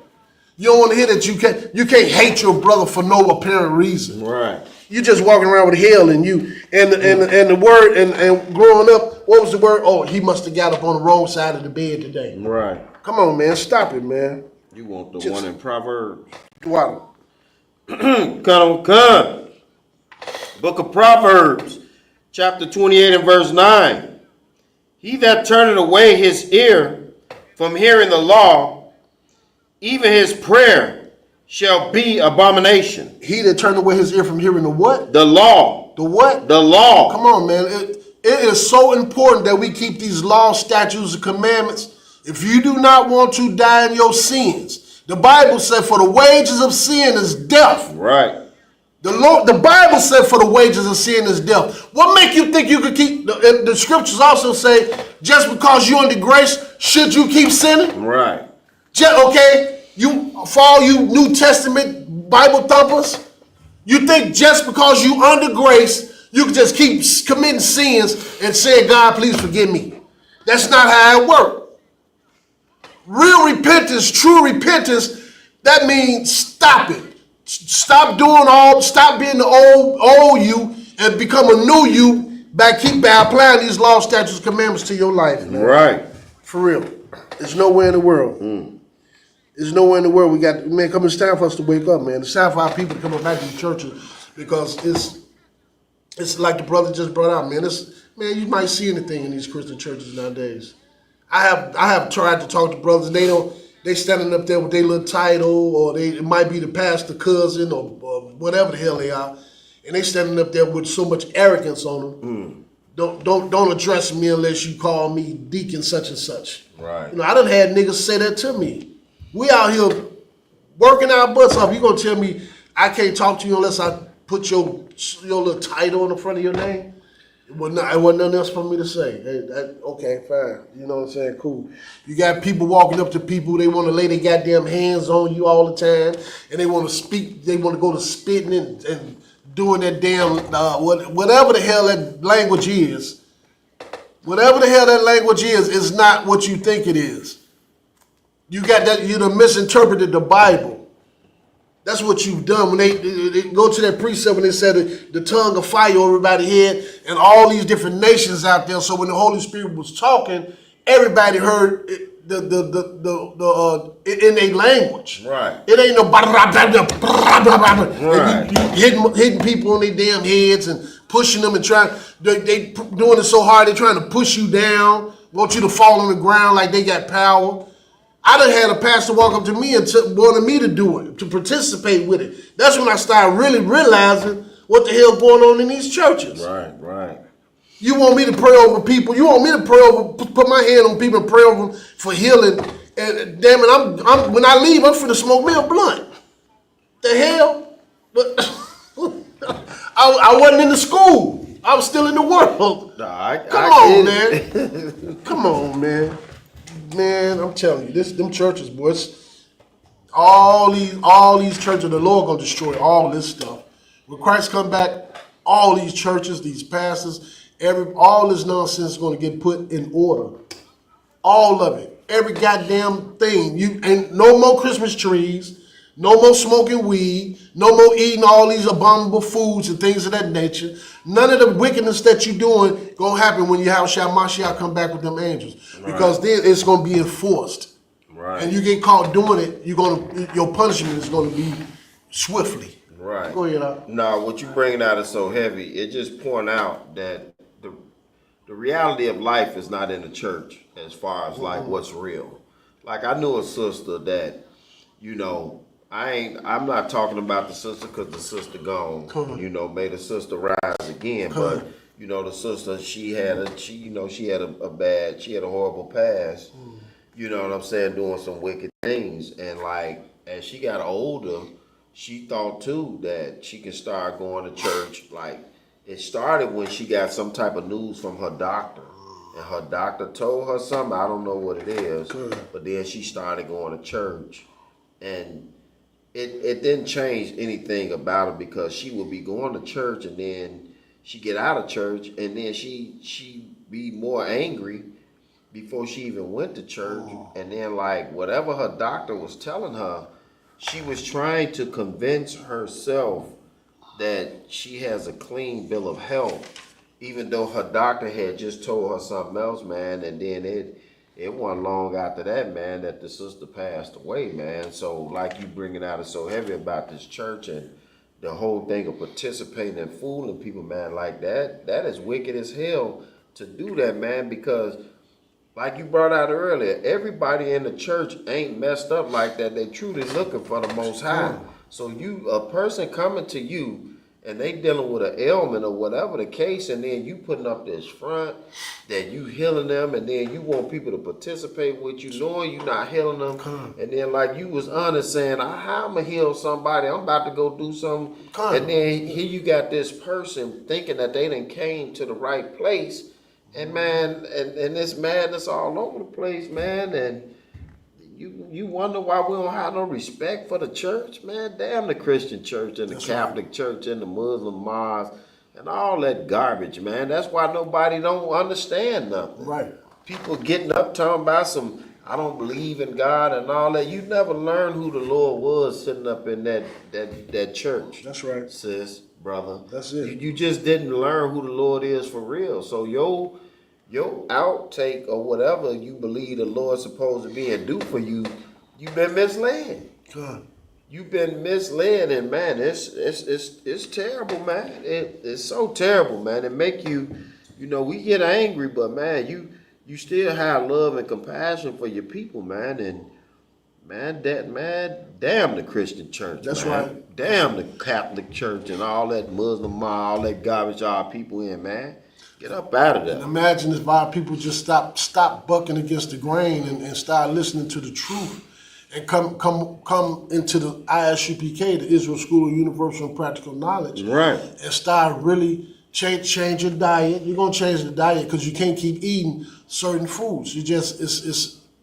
F: You don't want to hear that you can't hate your brother for no apparent reason.
G: Right.
F: You just walking around with hell in you. And the word and growing up, what was the word? Oh, he must have got up on the wrong side of the bed today.
G: Right.
F: Come on, man. Stop it, man.
G: You want the one in Proverbs?
F: What?
G: Come. Book of Proverbs, chapter 28 and verse 9. He that turneth away his ear from hearing the law, even his prayer shall be abomination.
F: He that turned away his ear from hearing the what?
G: The law.
F: The what?
G: The law.
F: Come on, man. It is so important that we keep these laws, statutes, and commandments. If you do not want to die in your sins, the Bible said for the wages of sin is death.
G: Right.
F: The Bible said for the wages of sin is death. What make you think you could keep, the scriptures also say, just because you're under grace, should you keep sinning?
G: Right.
F: Okay, for all you New Testament Bible thumpers, you think just because you under grace, you can just keep committing sins and saying, God, please forgive me. That's not how it works. Real repentance, true repentance, that means stop it. Stop being the old you and become a new you by applying these laws, statutes, commandments to your life, man.
G: Right.
F: For real. There's nowhere in the world. There's nowhere in the world it's time for us to wake up, man. It's time for our people to come up back to the churches because it's like the brother just brought out, man. You might see anything in these Christian churches nowadays. I have tried to talk to brothers, and they standing up there with their little title, or it might be the pastor cousin or whatever the hell they are, and they standing up there with so much arrogance on them. Don't address me unless you call me deacon such and such.
G: Right.
F: I done had niggas say that to me. We out here working our butts off. You gonna tell me I can't talk to you unless I put your little title in the front of your name? It wasn't nothing else for me to say. Okay, fine. You know what I'm saying? Cool. You got people walking up to people, they want to lay their goddamn hands on you all the time, and they want to speak, they want to go to spitting and doing that damn, whatever the hell that language is. Whatever the hell that language is not what you think it is. You done misinterpreted the Bible. That's what you've done when they go to that precept when they said the tongue of fire over everybody's head and all these different nations out there. So when the Holy Spirit was talking, everybody heard in a language.
G: Right.
F: It ain't no
G: Right.
F: You hitting people on their damn heads and pushing them and they doing it so hard they're trying to push you down, want you to fall on the ground like they got power. I done had a pastor walk up to me and wanted me to do it, to participate with it. That's when I started really realizing what the hell going on in these churches.
G: Right.
F: You want me to pray over people? You want me to pray over, put my hand on people and pray over them for healing? And damn it, I'm when I leave, I'm finna smoke me a blunt. The hell? But I wasn't in the school. I was still in the world. Come on, man. Come on, man. Man, I'm telling you, them churches, boys, All these churches, the Lord gonna destroy all this stuff. When Christ come back, all these churches, these pastors, all this nonsense is gonna get put in order. All of it. Every goddamn thing. You ain't no more Christmas trees, no more smoking weed, no more eating all these abominable foods and things of that nature. None of the wickedness that you're doing gonna happen when Yahushua Mashiach come back with them angels. Because then it's gonna be enforced.
G: Right.
F: And you get caught doing it, your punishment is gonna be swiftly.
G: Right.
F: Go ahead, Al.
G: No, what you bringing out is so heavy. It just point out that the reality of life is not in the church as far as like what's real. Like I knew a sister that, you know, I'm not talking about the sister because the sister gone, you know, may the sister rise again. But, you know, the sister, she had a horrible past, you know what I'm saying, doing some wicked things. And like, as she got older, she thought too that she could start going to church. Like, it started when she got some type of news from her doctor. And her doctor told her something, I don't know what it is, but then she started going to church. And it didn't change anything about her because she would be going to church and then she get out of church and then she be more angry before she even went to church. And then like whatever her doctor was telling her, she was trying to convince herself that she has a clean bill of health, even though her doctor had just told her something else, man. And then it wasn't long after that, man, that the sister passed away, man. So like you bringing out it so heavy about this church and the whole thing of participating and fooling people, man, like that is wicked as hell to do that, man, because like you brought out earlier, everybody in the church ain't messed up like that. They truly looking for the Most High. So a person coming to you and they dealing with an ailment or whatever the case, and then you putting up this front that you healing them, and then you want people to participate with you, knowing you not healing them, and then like you was honest saying, how I'm gonna heal somebody? I'm about to go do something, and then here you got this person thinking that they done came to the right place. And man, and this madness all over the place, man, and you wonder why we don't have no respect for the church, man. Damn the Christian church and the Catholic church and the Muslim mosque and all that garbage, man. That's why nobody don't understand nothing.
F: Right.
G: People getting up talking about some, I don't believe in God and all that. You never learned who the Lord was sitting up in that church.
F: That's right.
G: Sis, brother.
F: That's it.
G: You just didn't learn who the Lord is for real. So your outtake or whatever you believe the Lord's supposed to be and do for you, you've been misled. You've been misled, and man, it's terrible, man. It's so terrible, man. It make you, you know, we get angry, but man, you still have love and compassion for your people, man. And man, damn the Christian church.
F: That's
G: man.
F: right.
G: Damn the Catholic church and all that Muslim, all that garbage our people in, man. Get up out of there.
F: And imagine if our people just stop bucking against the grain and start listening to the truth and come into the ISUPK, the Israel School of Universal and Practical Knowledge.
G: Right.
F: And start really change your diet. You're gonna change the diet because you can't keep eating certain foods. You just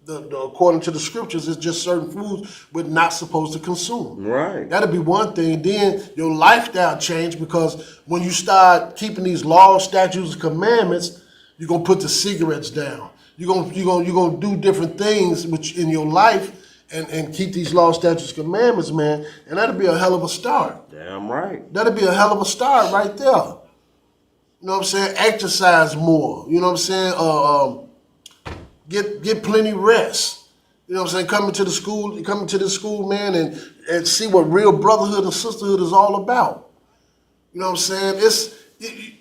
F: according to the scriptures, it's just certain foods we're not supposed to consume.
G: Right.
F: That'll be one thing. Then your lifestyle change because when you start keeping these laws, statutes, and commandments, you're gonna put the cigarettes down. You're gonna do different things which in your life and keep these laws, statutes, commandments, man. And that'll be a hell of a start.
G: Damn right.
F: That'll be a hell of a start right there. You know what I'm saying? Exercise more. You know what I'm saying? Get plenty rest. You know what I'm saying? Coming to the school, man, and see what real brotherhood and sisterhood is all about. You know what I'm saying?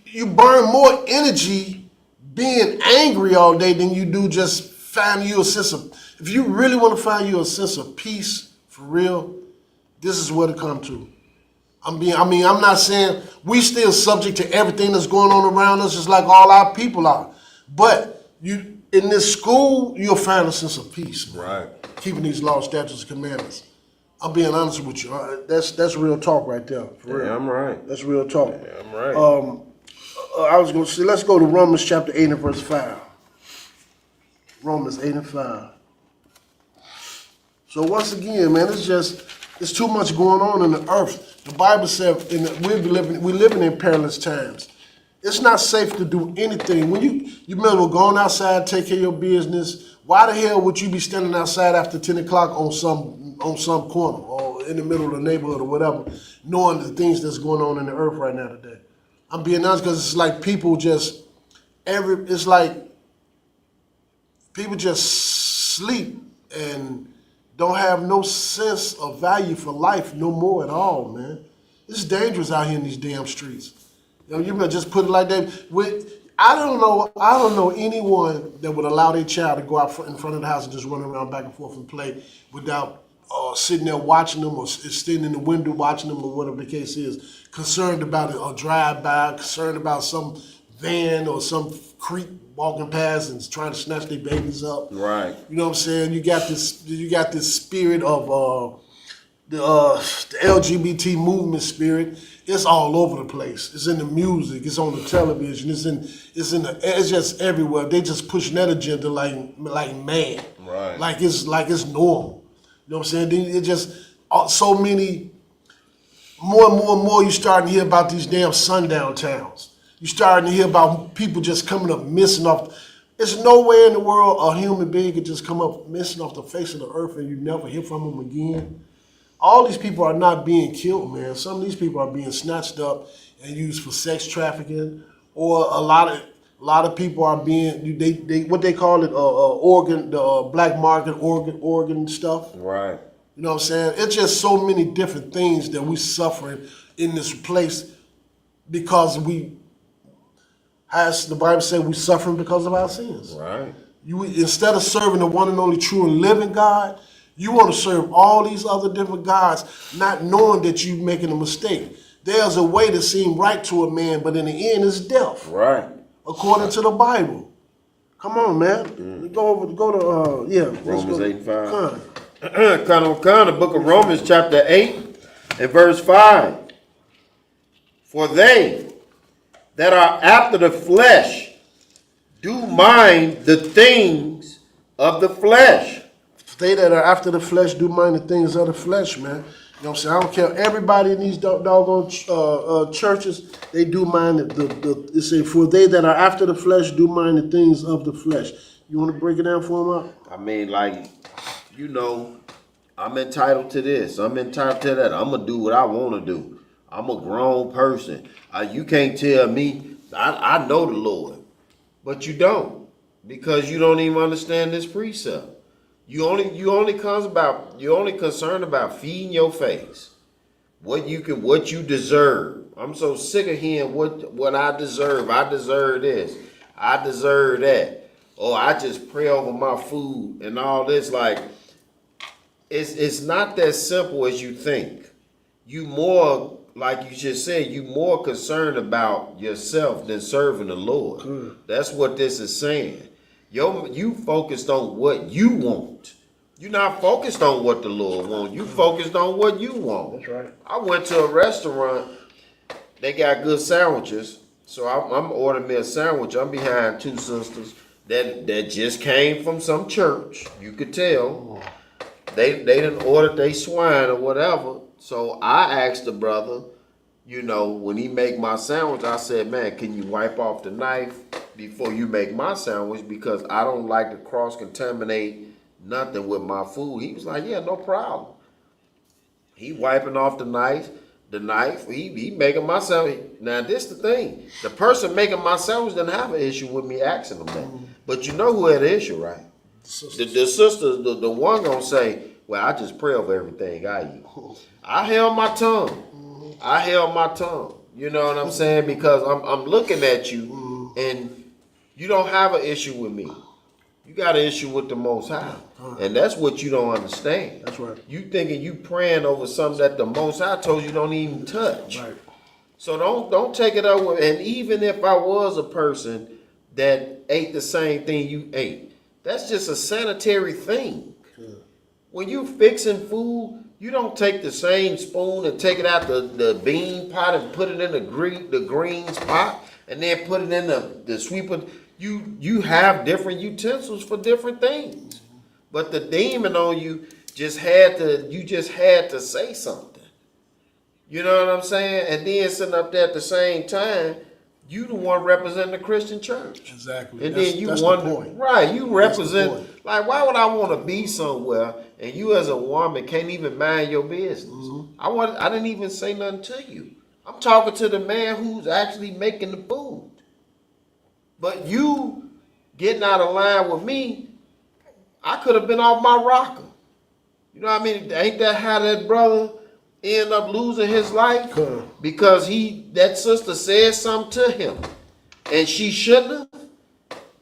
F: You burn more energy being angry all day than you do just finding you a sense of. If you really want to find you a sense of peace for real, this is what it comes to. I'm not saying we still subject to everything that's going on around us, just like all our people are. But in this school, you'll find a sense of peace.
G: Right.
F: Keeping these laws, statutes, and commandments. I'm being honest with you. That's real talk right there. For real.
G: I'm right.
F: That's real talk.
G: I'm right.
F: I was going to say, let's go to Romans chapter 8 and verse 5. Romans 8 and 5. So once again, man, it's too much going on in the earth. The Bible said we're living in perilous times. It's not safe to do anything. When you might as well go on outside, take care of your business. Why the hell would you be standing outside after 10 o'clock on some corner or in the middle of the neighborhood or whatever, knowing the things that's going on in the earth right now today? I'm being honest because it's like people just sleep and don't have no sense of value for life no more at all, man. It's dangerous out here in these damn streets. You know, you better just put it like that. I don't know anyone that would allow their child to go out in front of the house and just run around back and forth and play without sitting there watching them or sitting in the window watching them or whatever the case is, concerned about a drive-by, concerned about some van or some creep walking past and trying to snatch their babies up.
G: Right.
F: You know what I'm saying? You got this spirit of the LGBT movement spirit. It's all over the place. It's in the music. It's on the television. It's just everywhere. They just pushing that agenda like mad.
G: Right.
F: Like it's normal. You know what I'm saying? Then it just so many more and more. You starting to hear about these damn sundown towns. You starting to hear about people just coming up missing off. There's nowhere in the world a human being could just come up missing off the face of the earth and you never hear from them again. All these people are not being killed, man. Some of these people are being snatched up and used for sex trafficking, or a lot of people are being what they call it black market organ stuff.
G: Right.
F: You know what I'm saying? It's just so many different things that we suffering in this place because as the Bible says, we suffering because of our sins.
G: Right.
F: Instead of serving the one and only true and living God, you want to serve all these other different gods, not knowing that you're making a mistake. There's a way to seem right to a man, but in the end, it's death.
G: Right.
F: According to the Bible. Come on, man. Go to
G: Romans 8 and 5. The book of Romans chapter 8 and verse 5. For they that are after the flesh do mind the things of the flesh.
F: They that are after the flesh do mind the things of the flesh, man. You know what I'm saying? I don't care. Everybody in these doggone churches, they do mind it say, for they that are after the flesh do mind the things of the flesh. You want to break it down for them, Up?
G: I mean, like, you know, I'm entitled to this. I'm entitled to that. I'm going to do what I want to do. I'm a grown person. You can't tell me. I know the Lord. But you don't. Because you don't even understand this precept. You only concerned about feeding your face. What you deserve. I'm so sick of hearing what I deserve. I deserve this. I deserve that. Oh, I just pray over my food and all this. Like, it's not that simple as you think. You more, like you just said, you more concerned about yourself than serving the Lord. That's what this is saying. You focused on what you want. You're not focused on what the Lord wants. You focused on what you want.
F: That's right.
G: I went to a restaurant. They got good sandwiches. So I'm ordering me a sandwich. I'm behind two sisters that just came from some church. You could tell. They didn't order their swine or whatever. So I asked the brother, you know, when he make my sandwich, I said, man, can you wipe off the knife before you make my sandwich, because I don't like to cross-contaminate nothing with my food. He was like, yeah, no problem. He wiping off the knife, he making my sandwich. Now, this the thing. The person making my sandwich didn't have an issue with me asking them that. But you know who had an issue, right? The sister, the one gonna say, well, I just pray over everything I eat. I held my tongue. You know what I'm saying? Because I'm looking at you and you don't have an issue with me. You got an issue with the Most High. And that's what you don't understand.
F: That's right.
G: You thinking you praying over something that the Most High told you don't even touch.
F: Right.
G: So don't take it over. And even if I was a person that ate the same thing you ate, that's just a sanitary thing. When you fixing food, you don't take the same spoon and take it out the bean pot and put it in the greens pot and then put it in the sweeper. You have different utensils for different things. But the demon on you, just had to say something. You know what I'm saying? And then sitting up there at the same time, you the one representing the Christian church.
F: Exactly.
G: And
F: that's,
G: then you
F: that's
G: wonder,
F: the point.
G: right? You
F: That's the
G: represent,
F: point.
G: like, why would I want to be somewhere and you as a woman can't even mind your business?
F: Mm-hmm.
G: I didn't even say nothing to you. I'm talking to the man who's actually making the food. But you getting out of line with me, I could have been off my rocker. You know what I mean? Ain't that how that brother ended up losing his life?
F: Cool.
G: Because that sister said something to him and she shouldn't have.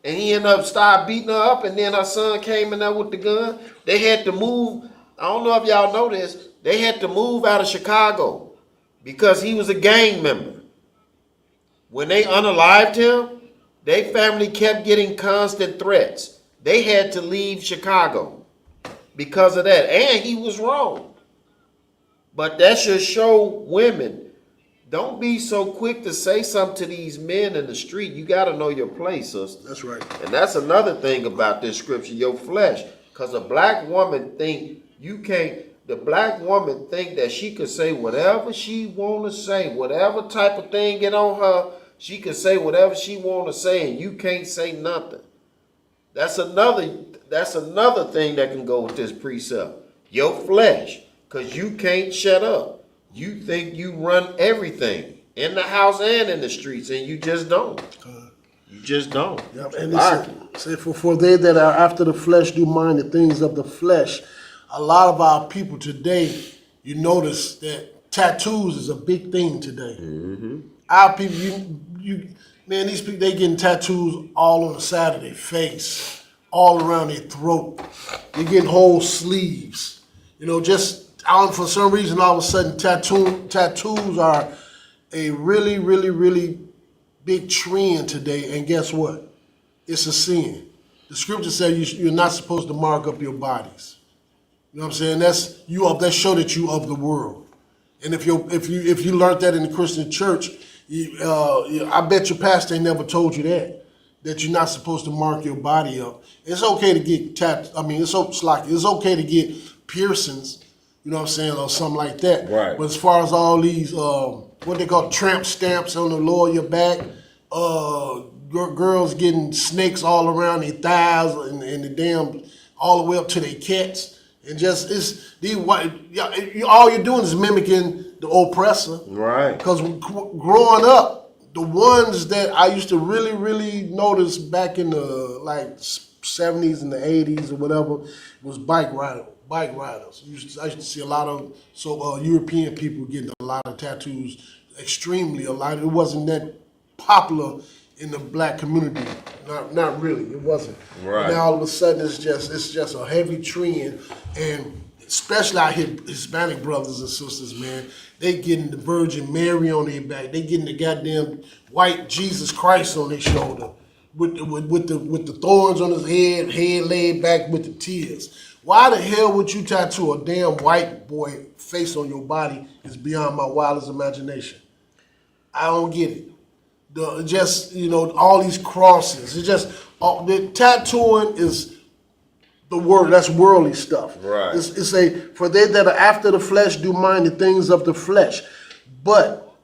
G: And he ended up started beating her up, and then her son came in there with the gun. They had to move. I don't know if y'all know this. They had to move out of Chicago because he was a gang member. When they unalived him, their family kept getting constant threats. They had to leave Chicago because of that. And he was wrong. But that should show women, don't be so quick to say something to these men in the street. You got to know your place, sister.
F: That's right.
G: And that's another thing about this scripture, your flesh. Because a black woman think the black woman think that she could say whatever she want to say, whatever type of thing get on her, she can say whatever she want to say, and you can't say nothing. That's another thing that can go with this precept. Your flesh, because you can't shut up. You think you run everything in the house and in the streets, and you just don't. You just don't.
F: Yep. And it said, for they that are after the flesh do mind the things of the flesh. A lot of our people today, you notice that tattoos is a big thing today. Mm-hmm. Our people, man, these people, they getting tattoos all on the side of their face, all around their throat. They're getting whole sleeves. You know, for some reason, all of a sudden, tattoos are a really, really, really big trend today. And guess what? It's a sin. The scripture says you're not supposed to mark up your bodies. You know what I'm saying? That show that you of the world. And if you learned that in the Christian church, I bet your pastor ain't never told you that you're not supposed to mark your body up. It's okay to get it's okay to get piercings. You know what I'm saying, or something like that.
G: Right.
F: But as far as all these, what they call tramp stamps on the lower of your back, girls getting snakes all around their thighs and the damn, all the way up to their cats, and all you're doing is mimicking the oppressor.
G: Right.
F: Because growing up, the ones that I used to really, really notice back in the 70s and the 80s or whatever was bike riders. I used to see a lot of European people getting a lot of tattoos, extremely a lot. It wasn't that popular in the black community. Not really. It wasn't.
G: Right.
F: But now all of a sudden it's just a heavy trend, and especially out here Hispanic brothers and sisters, man, they getting the Virgin Mary on their back. They getting the goddamn white Jesus Christ on their shoulder with the thorns on his head laid back with the tears. Why the hell would you tattoo a damn white boy face on your body is beyond my wildest imagination. I don't get it. All these crosses. The tattooing is the word. That's worldly stuff.
G: Right.
F: It's for they that are after the flesh do mind the things of the flesh, but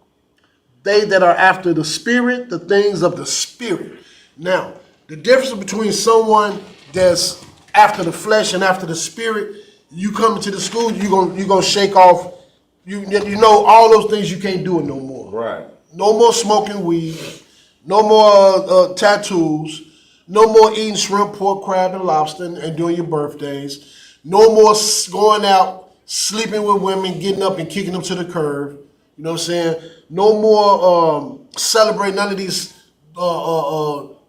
F: they that are after the spirit, the things of the spirit. Now, the difference between someone that's after the flesh and after the spirit, you come into the school, you're gonna shake off. You know all those things you can't do it no more.
G: Right.
F: No more smoking weed. No more tattoos. No more eating shrimp, pork, crab, and lobster and doing your birthdays. No more going out, sleeping with women, getting up and kicking them to the curb. You know what I'm saying? No more celebrating none of these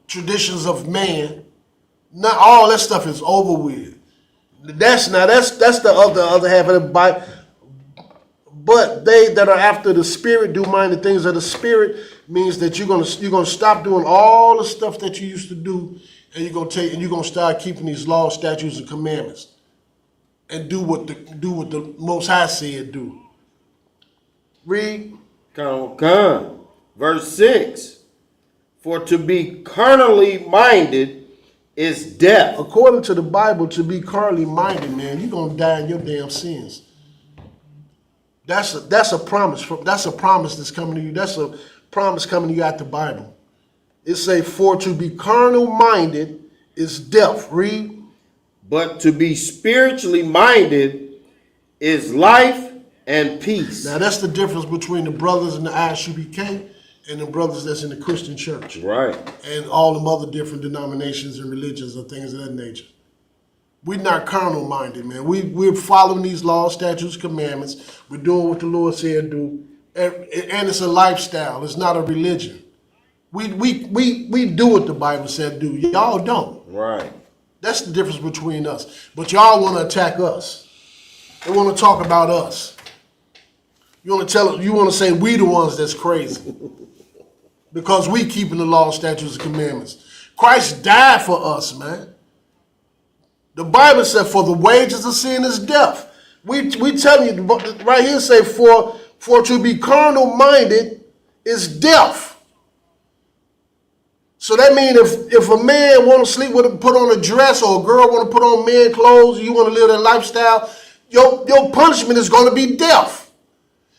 F: traditions of man. Not all that stuff is over with. That's the other half of the Bible. But they that are after the spirit do mind the things of the spirit means that you're gonna stop doing all the stuff that you used to do, and you're gonna start keeping these laws, statutes, and commandments, and do what the Most High said do. Read.
G: Verse 6. For to be carnally minded is death.
F: According to the Bible, to be carnally minded, man, you're gonna die in your damn sins. That's a promise. That's a promise that's coming to you. That's a promise coming to you out the Bible. It say, for to be carnal minded is death. Read.
G: But to be spiritually minded is life and peace.
F: Now that's the difference between the brothers in the Isupk and the brothers that's in the Christian church.
G: Right.
F: And all them other different denominations and religions and things of that nature. We're not carnal minded, man. We're following these laws, statutes, commandments. We're doing what the Lord said do. And it's a lifestyle. It's not a religion. We do what the Bible said do. Y'all don't.
G: Right.
F: That's the difference between us. But y'all want to attack us. They want to talk about us. You want to say we the ones that's crazy. Because we keeping the law, statutes, and commandments. Christ died for us, man. The Bible said, for the wages of sin is death. We tell you right here, say, for to be carnal minded is death. So that means if a man want to sleep with put on a dress, or a girl want to put on man clothes, you want to live that lifestyle, your punishment is going to be death.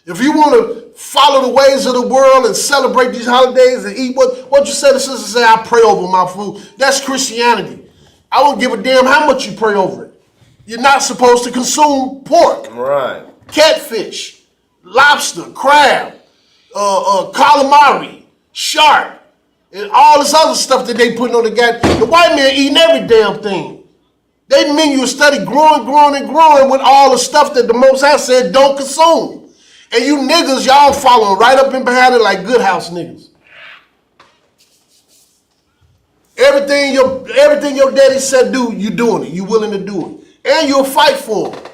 F: If you want to follow the ways of the world and celebrate these holidays and eat what you said, the sister say, I pray over my food. That's Christianity. I don't give a damn how much you pray over it. You're not supposed to consume pork,
G: Right.
F: catfish, lobster, crab, calamari, shark, and all this other stuff that they putting on the guy. The white man eating every damn thing. They menu study growing with all the stuff that the Most High said don't consume. And you niggas, y'all following right up in behind it like good house niggas. Everything your daddy said do, you doing it. You willing to do it. And you'll fight for him.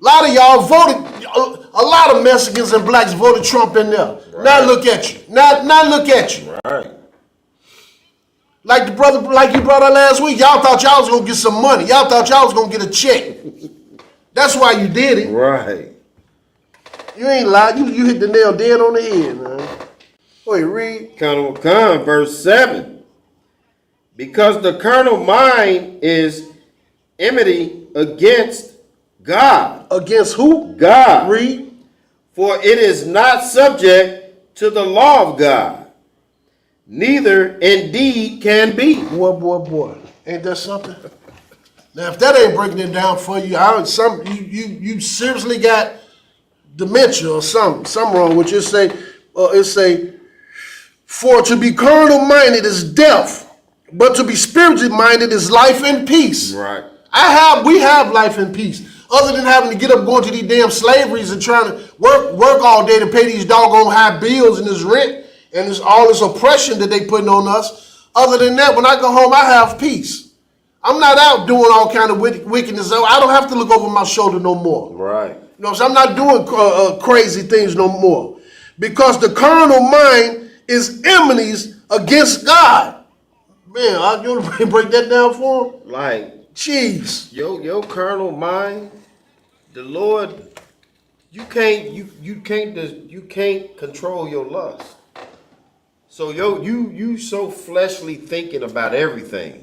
F: A lot of y'all voted, a lot of Mexicans and blacks voted Trump in there. Right. Now look at you. Now look at you.
G: Right.
F: Like you brought out last week, y'all thought y'all was gonna get some money. Y'all thought y'all was gonna get a check. That's why you did it.
G: Right.
F: You ain't lied. You hit the nail dead on the head, man. Wait, read.
G: Verse 7. Because the carnal mind is enmity against God.
F: Against who?
G: God.
F: Read.
G: For it is not subject to the law of God, neither indeed can be.
F: Boy. Ain't that something? Now, if that ain't breaking it down for you, you seriously got dementia or something wrong with you. It say, for to be carnal minded is death, but to be spiritually minded is life and peace.
G: Right.
F: We have life and peace. Other than having to get up going to these damn slaveries and trying to work all day to pay these doggone high bills and this rent and all this oppression that they putting on us. Other than that, when I go home, I have peace. I'm not out doing all kind of wickedness. I don't have to look over my shoulder no more.
G: Right.
F: You know, so I'm not doing crazy things no more. Because the carnal mind is enemies against God. Man, you want to break that down for him?
G: Like,
F: jeez.
G: Your carnal mind, the Lord, you can't control your lust. So you so fleshly thinking about everything.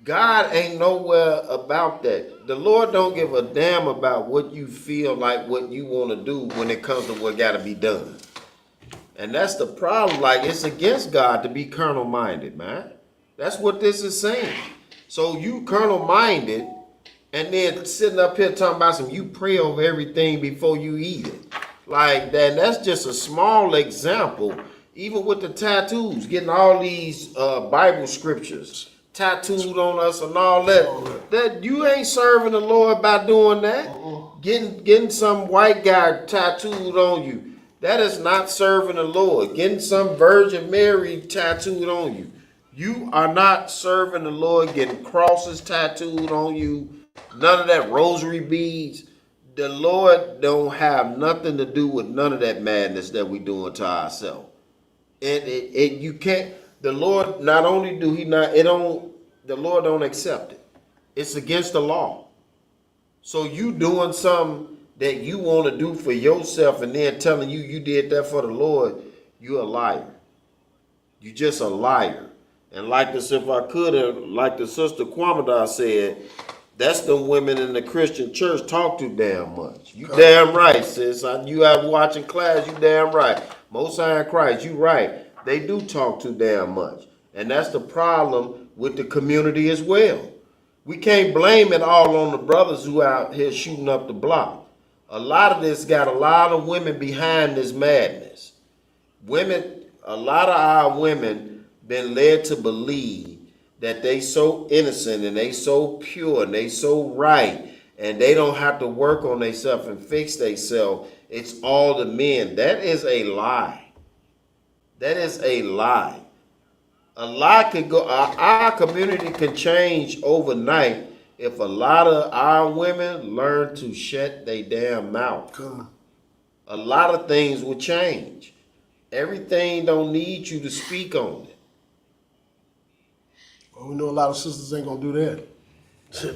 G: God ain't nowhere about that. The Lord don't give a damn about what you feel like, what you want to do when it comes to what got to be done. And that's the problem. Like, it's against God to be carnal minded, man. That's what this is saying. So you carnal minded, and then sitting up here talking about you pray over everything before you eat it. Like that. That's just a small example. Even with the tattoos, getting all these Bible scriptures tattooed on us and all that. That you ain't serving the Lord by doing that. Getting some white guy tattooed on you. That is not serving the Lord. Getting some Virgin Mary tattooed on you. You are not serving the Lord. Getting crosses tattooed on you. None of that rosary beads. The Lord don't have nothing to do with none of that madness that we doing to ourselves. And you can't. The Lord not only do he not. The Lord don't accept it. It's against the law. So you doing something that you want to do for yourself and then telling you did that for the Lord, you're a liar. You just a liar. And like this, if I could, like the sister Kwamada said, that's the women in the Christian church talk too damn much. You damn right, sis. You out watching class, you damn right. Most High in Christ, you right. They do talk too damn much. And that's the problem with the community as well. We can't blame it all on the brothers who out here shooting up the block. A lot of this got a lot of women behind this madness. Women, a lot of our women been led to believe that they so innocent and they so pure and they so right and they don't have to work on themselves and fix themselves. It's all the men. That is a lie. That is a lie. A lot could go, our community can change overnight if a lot of our women learn to shut their damn mouth. A lot of things will change. Everything don't need you to speak on it.
F: Well, we know a lot of sisters ain't gonna do that.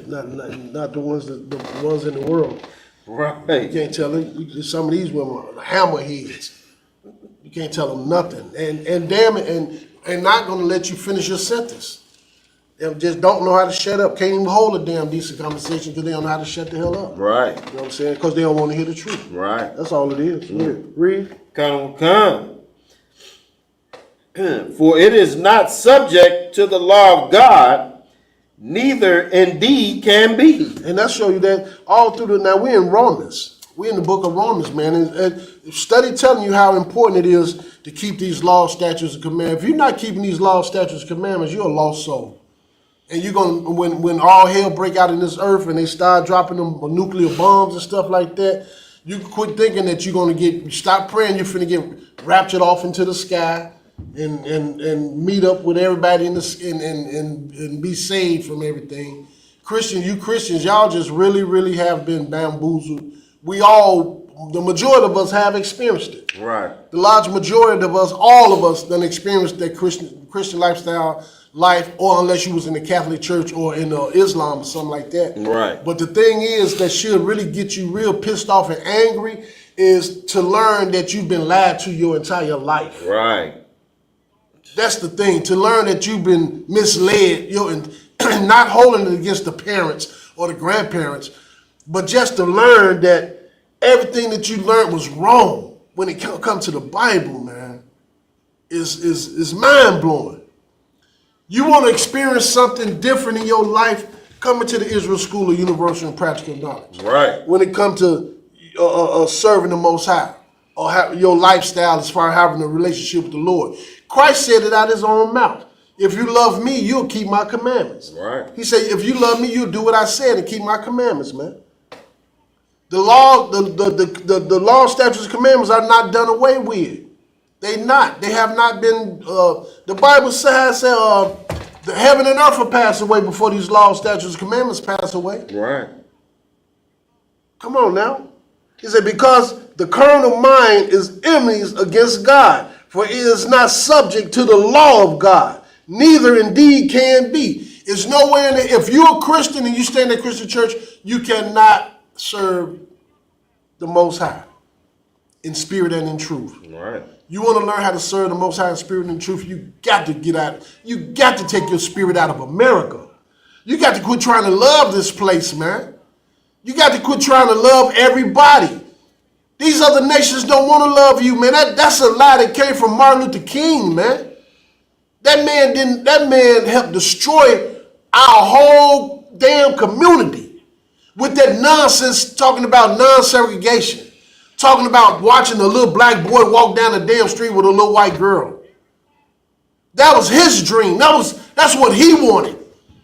F: Not the ones in the world.
G: Right.
F: You can't tell them. Some of these women are hammerheads. You can't tell them nothing. And damn it, and not gonna let you finish your sentence. They just don't know how to shut up. Can't even hold a damn decent conversation because they don't know how to shut the hell up.
G: Right.
F: You know what I'm saying? Because they don't want to hear the truth.
G: Right.
F: That's all it is. Read.
G: Come. For it is not subject to the law of God, neither indeed can be.
F: And that show you that all through now we're in Romans. We're in the book of Romans, man. And study telling you how important it is to keep these laws, statutes, and commandments. If you're not keeping these laws, statutes, and commandments, you're a lost soul. And you're gonna when all hell break out in this earth and they start dropping them nuclear bombs and stuff like that, you quit thinking that you're gonna stop praying. You're finna get raptured off into the sky and meet up with everybody in this and be saved from everything. Christians, y'all just really have been bamboozled. The majority of us have experienced it.
G: Right.
F: The large majority of us, all of us, done experienced that Christian lifestyle life, or unless you was in the Catholic Church or in Islam or something like that.
G: Right.
F: But the thing is that should really get you real pissed off and angry is to learn that you've been lied to your entire life.
G: Right.
F: That's the thing, to learn that you've been misled, and not holding it against the parents or the grandparents, but just to learn that everything that you learned was wrong when it comes to the Bible, man, is mind-blowing. You want to experience something different in your life, coming to the Israel School of Universal and Practical Knowledge.
G: Right.
F: When it comes to serving the Most High, or your lifestyle as far as having a relationship with the Lord. Christ said it out of his own mouth. If you love me, you'll keep my commandments. Right. He said, if you love me, you'll do what I said and keep my commandments, man. The law, the law, statutes, and commandments are not done away with. They have not been, the Bible says the heaven and earth will pass away before these laws, statutes, and commandments pass away.
G: Right.
F: Come on now. He said, because the carnal mind is enemies against God, for it is not subject to the law of God, neither indeed can be. It's nowhere if you're a Christian and you stay in a Christian church, you cannot serve the Most High in spirit and in truth.
G: Right.
F: You want to learn how to serve the Most High in spirit and in truth, you got to get out. You got to take your spirit out of America. You got to quit trying to love this place, man. You got to quit trying to love everybody. These other nations don't want to love you, man. That's a lie that came from Martin Luther King, man. That man helped destroy our whole damn community with that nonsense talking about non-segregation, talking about watching a little black boy walk down the damn street with a little white girl. That was his dream. That's what he wanted.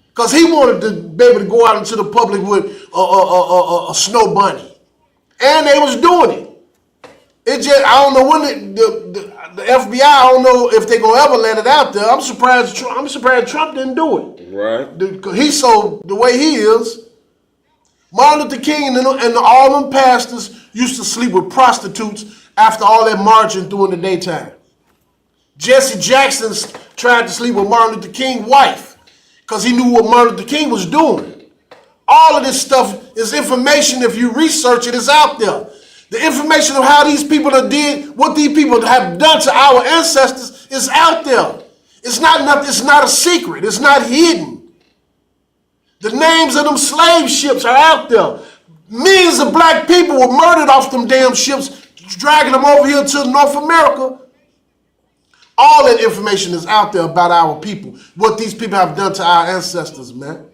F: Because he wanted to be able to go out into the public with a snow bunny. And they was doing it. I don't know when the FBI, I don't know if they're going to ever let it out there. I'm surprised Trump didn't do it.
G: Right.
F: Because he's so, the way he is, Martin Luther King and all them pastors used to sleep with prostitutes after all that marching through in the daytime. Jesse Jackson tried to sleep with Martin Luther King's wife because he knew what Martin Luther King was doing. All of this stuff is information. If you research it, it's out there. The information of how these people did, what these people have done to our ancestors is out there. It's not nothing. It's not a secret. It's not hidden. The names of them slave ships are out there. Millions of black people were murdered off them damn ships, dragging them over here to North America. All that information is out there about our people, what these people have done to our ancestors, man.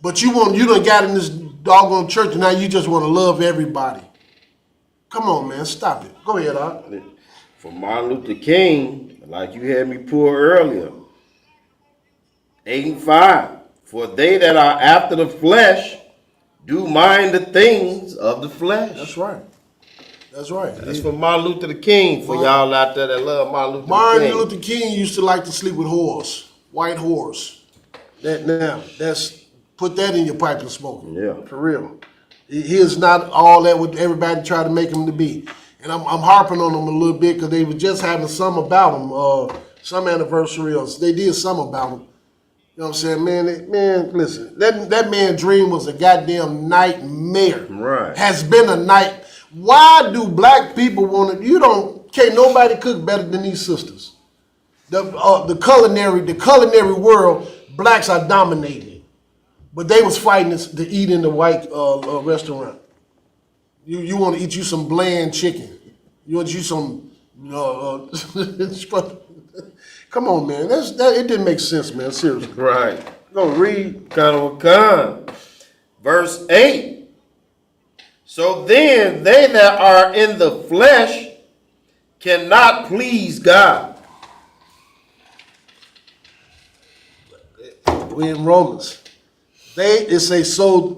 F: But you done got in this doggone church and now you just want to love everybody. Come on, man, stop it. Go ahead, Art.
G: For Martin Luther King, like you had me pull earlier, 8 and 5. For they that are after the flesh do mind the things of the flesh.
F: That's right. That's right.
G: That's for Martin Luther King, for y'all out there that love Martin Luther King.
F: Martin Luther King used to like to sleep with whores, white whores. Put that in your pipe and smoke it.
G: Yeah.
F: For real. He is not all that what everybody tried to make him to be. And I'm harping on him a little bit because they were just having some about him, some anniversary, or they did some about him. You know what I'm saying, man? Listen, that man's dream was a goddamn nightmare.
G: Right.
F: Has been a night. Why do black people want to? Can't nobody cook better than these sisters. The culinary world, blacks are dominating, but they was fighting to eat in the white restaurant. You want to eat you some bland chicken. You want you some. Come on, man. It didn't make sense, man. Seriously.
G: Right.
F: Go read.
G: Con. Verse 8. So then they that are in the flesh cannot please God.
F: We in Romans. It says so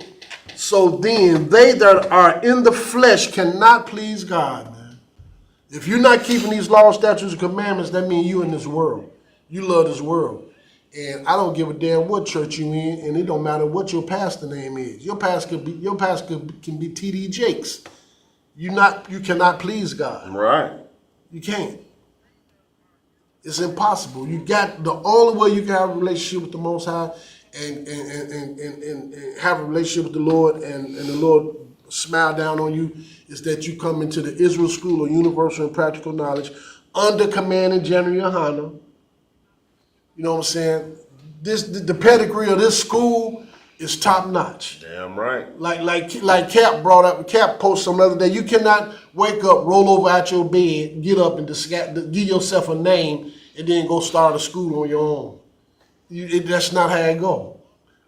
F: then they that are in the flesh cannot please God, man. If you're not keeping these laws, statutes, and commandments, that means you in this world. You love this world. And I don't give a damn what church you in, and it don't matter what your pastor name is. Your pastor can be T.D. Jakes. You cannot please God.
G: Right.
F: You can't. It's impossible. The only way you can have a relationship with the Most High and have a relationship with the Lord and the Lord smile down on you is that you come into the Israel School of Universal and Practical Knowledge under command of General Yohana. You know what I'm saying? The pedigree of this school is top notch.
G: Damn right.
F: Like Cap brought up. Cap posted some other day. You cannot wake up, roll over out your bed, get up and give yourself a name, and then go start a school on your own. That's not how it goes.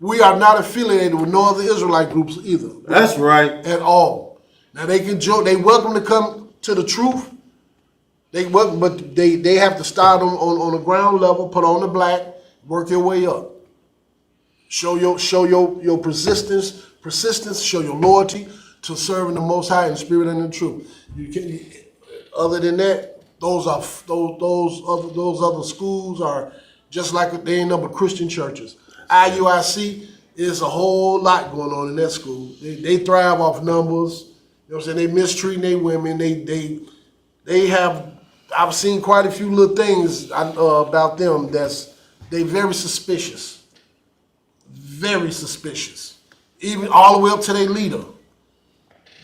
F: We are not affiliated with no other Israelite groups either.
G: That's right.
F: At all. Now they can joke. They welcome to come to the truth. They welcome, but they have to start on the ground level, put on the black, work your way up. Show your persistence, show your loyalty to serving the Most High in the spirit and in truth. You can. Other than that, those other schools are just like they ain't number Christian churches. IUIC is a whole lot going on in that school. They thrive off numbers. You know what I'm saying? They mistreating their women. They have. I've seen quite a few little things about them they very suspicious. Very suspicious. Even all the way up to their leader.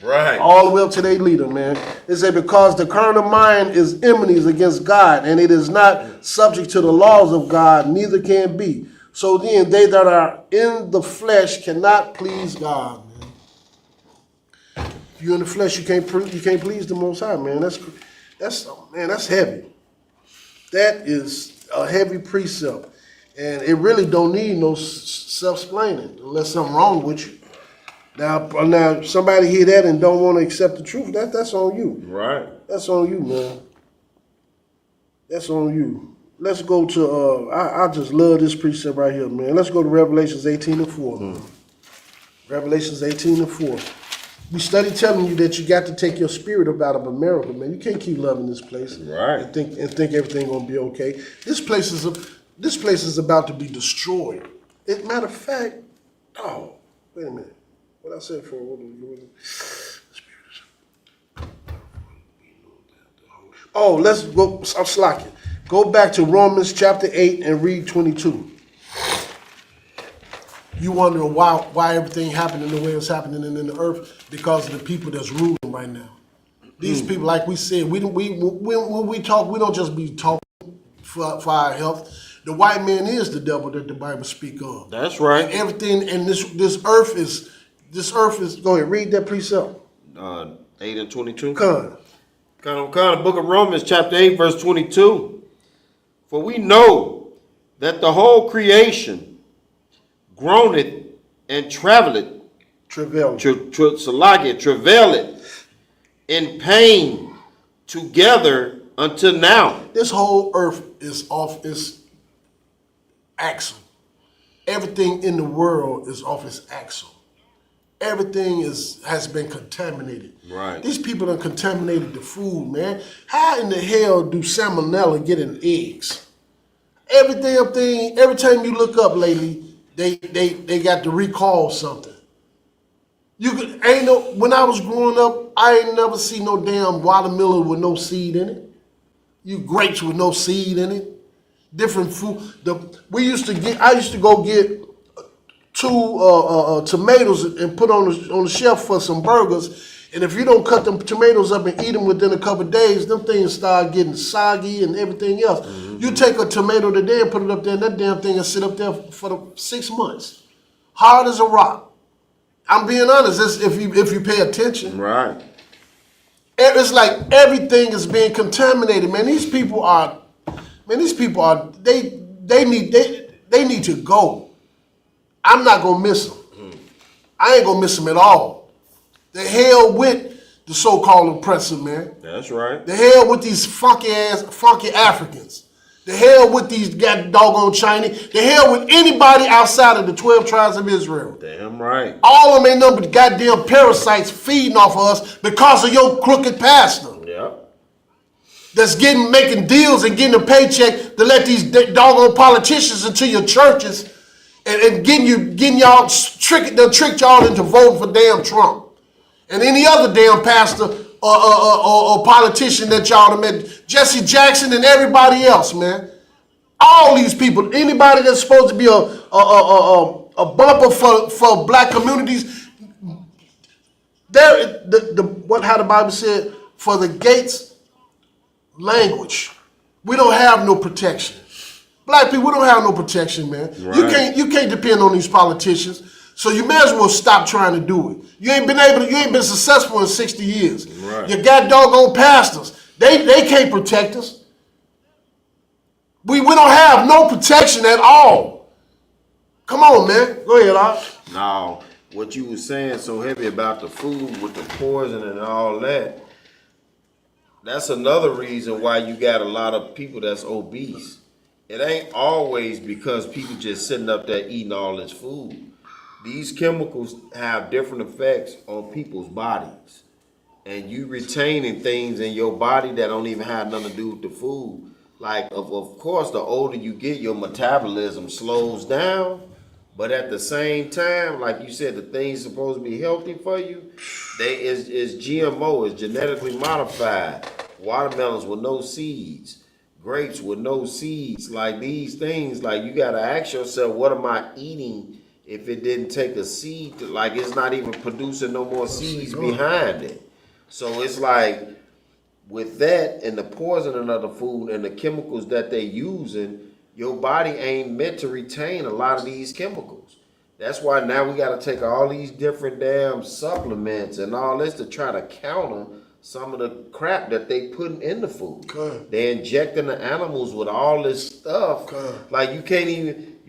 G: Right.
F: All the way up to their leader, man. It said because the carnal mind is enemies against God, and it is not subject to the laws of God, neither can be. So then they that are in the flesh cannot please God, man. If you're in the flesh, you can't please the Most High, man. That's heavy. That is a heavy precept. And it really don't need no self-explaining unless something wrong with you. Now, somebody hear that and don't want to accept the truth, that's on you.
G: Right.
F: That's on you, man. That's on you. Let's go to, I just love this precept right here, man. Let's go to Revelations 18 and 4. Revelations 18 and 4. We study telling you that you got to take your spirit up out of America, man. You can't keep loving this place,
G: right?
F: And think everything gonna be okay. This place is about to be destroyed. Matter of fact, wait a minute. What I said for let's go. I'm slacking. Go back to Romans chapter 8 and read 22. You wonder why everything happening the way it's happening in the earth because of the people that's ruling right now. These people, like we said, when we talk, we don't just be talking for our health. The white man is the devil that the Bible speak of.
G: That's right.
F: And everything, and this earth is, go ahead, read that precept.
G: 8 and 22.
F: Come.
G: The book of Romans, chapter 8, verse 22. For we know that the whole creation groaneth and travaileth in pain together until now.
F: This whole earth is off its axle. Everything in the world is off its axle. Everything has been contaminated.
G: Right.
F: These people done contaminated the food, man. How in the hell do salmonella get in eggs? Every time you look up lately, they got to recall something. When I was growing up, I ain't never see no damn watermelon with no seed in it. Grapes with no seed in it. Different food. I used to go get 2 tomatoes and put on the shelf for some burgers. And if you don't cut them tomatoes up and eat them within a couple of days, them things start getting soggy and everything else. Mm-hmm. You take a tomato today and put it up there, and that damn thing will sit up there for 6 months. Hard as a rock. I'm being honest, if you pay attention.
G: Right.
F: It's like everything is being contaminated, man. These people are, they need to go. I'm not gonna miss them. I ain't gonna miss them at all. The hell with the so-called oppressor, man.
G: That's right.
F: The hell with these funky Africans. The hell with these doggone Chinese. The hell with anybody outside of the 12 tribes of Israel.
G: Damn right.
F: All of them ain't nothing but goddamn parasites feeding off of us because of your crooked pastor.
G: Yep.
F: That's making deals and getting a paycheck to let these doggone politicians into your churches and getting y'all tricked y'all into voting for damn Trump. And any other damn pastor or politician that y'all have met, Jesse Jackson and everybody else, man. All these people, anybody that's supposed to be a bumper for black communities, how the Bible said, for the gates language, we don't have no protection. Black people, we don't have no protection, man. Right. You can't depend on these politicians. So you may as well stop trying to do it. You ain't been successful in 60 years. Right. You got doggone pastors. They can't protect us. We don't have no protection at all. Come on, man. Go ahead, Al.
G: Now, what you were saying so heavy about the food with the poison and all that, that's another reason why you got a lot of people that's obese. It ain't always because people just sitting up there eating all this food. These chemicals have different effects on people's bodies. And you retaining things in your body that don't even have nothing to do with the food. Like, of course, the older you get, your metabolism slows down. But at the same time, like you said, the things supposed to be healthy for you, is GMO, is genetically modified. Watermelons with no seeds. Grapes with no seeds. Like these things, like you got to ask yourself, what am I eating if it didn't take a seed? Like it's not even producing no more seeds behind it. So it's like with that and the poisoning of the food and the chemicals that they using, your body ain't meant to retain a lot of these chemicals. That's why now we got to take all these different damn supplements and all this to try to counter some of the crap that they putting in the food. They're injecting the animals with all this stuff. Like you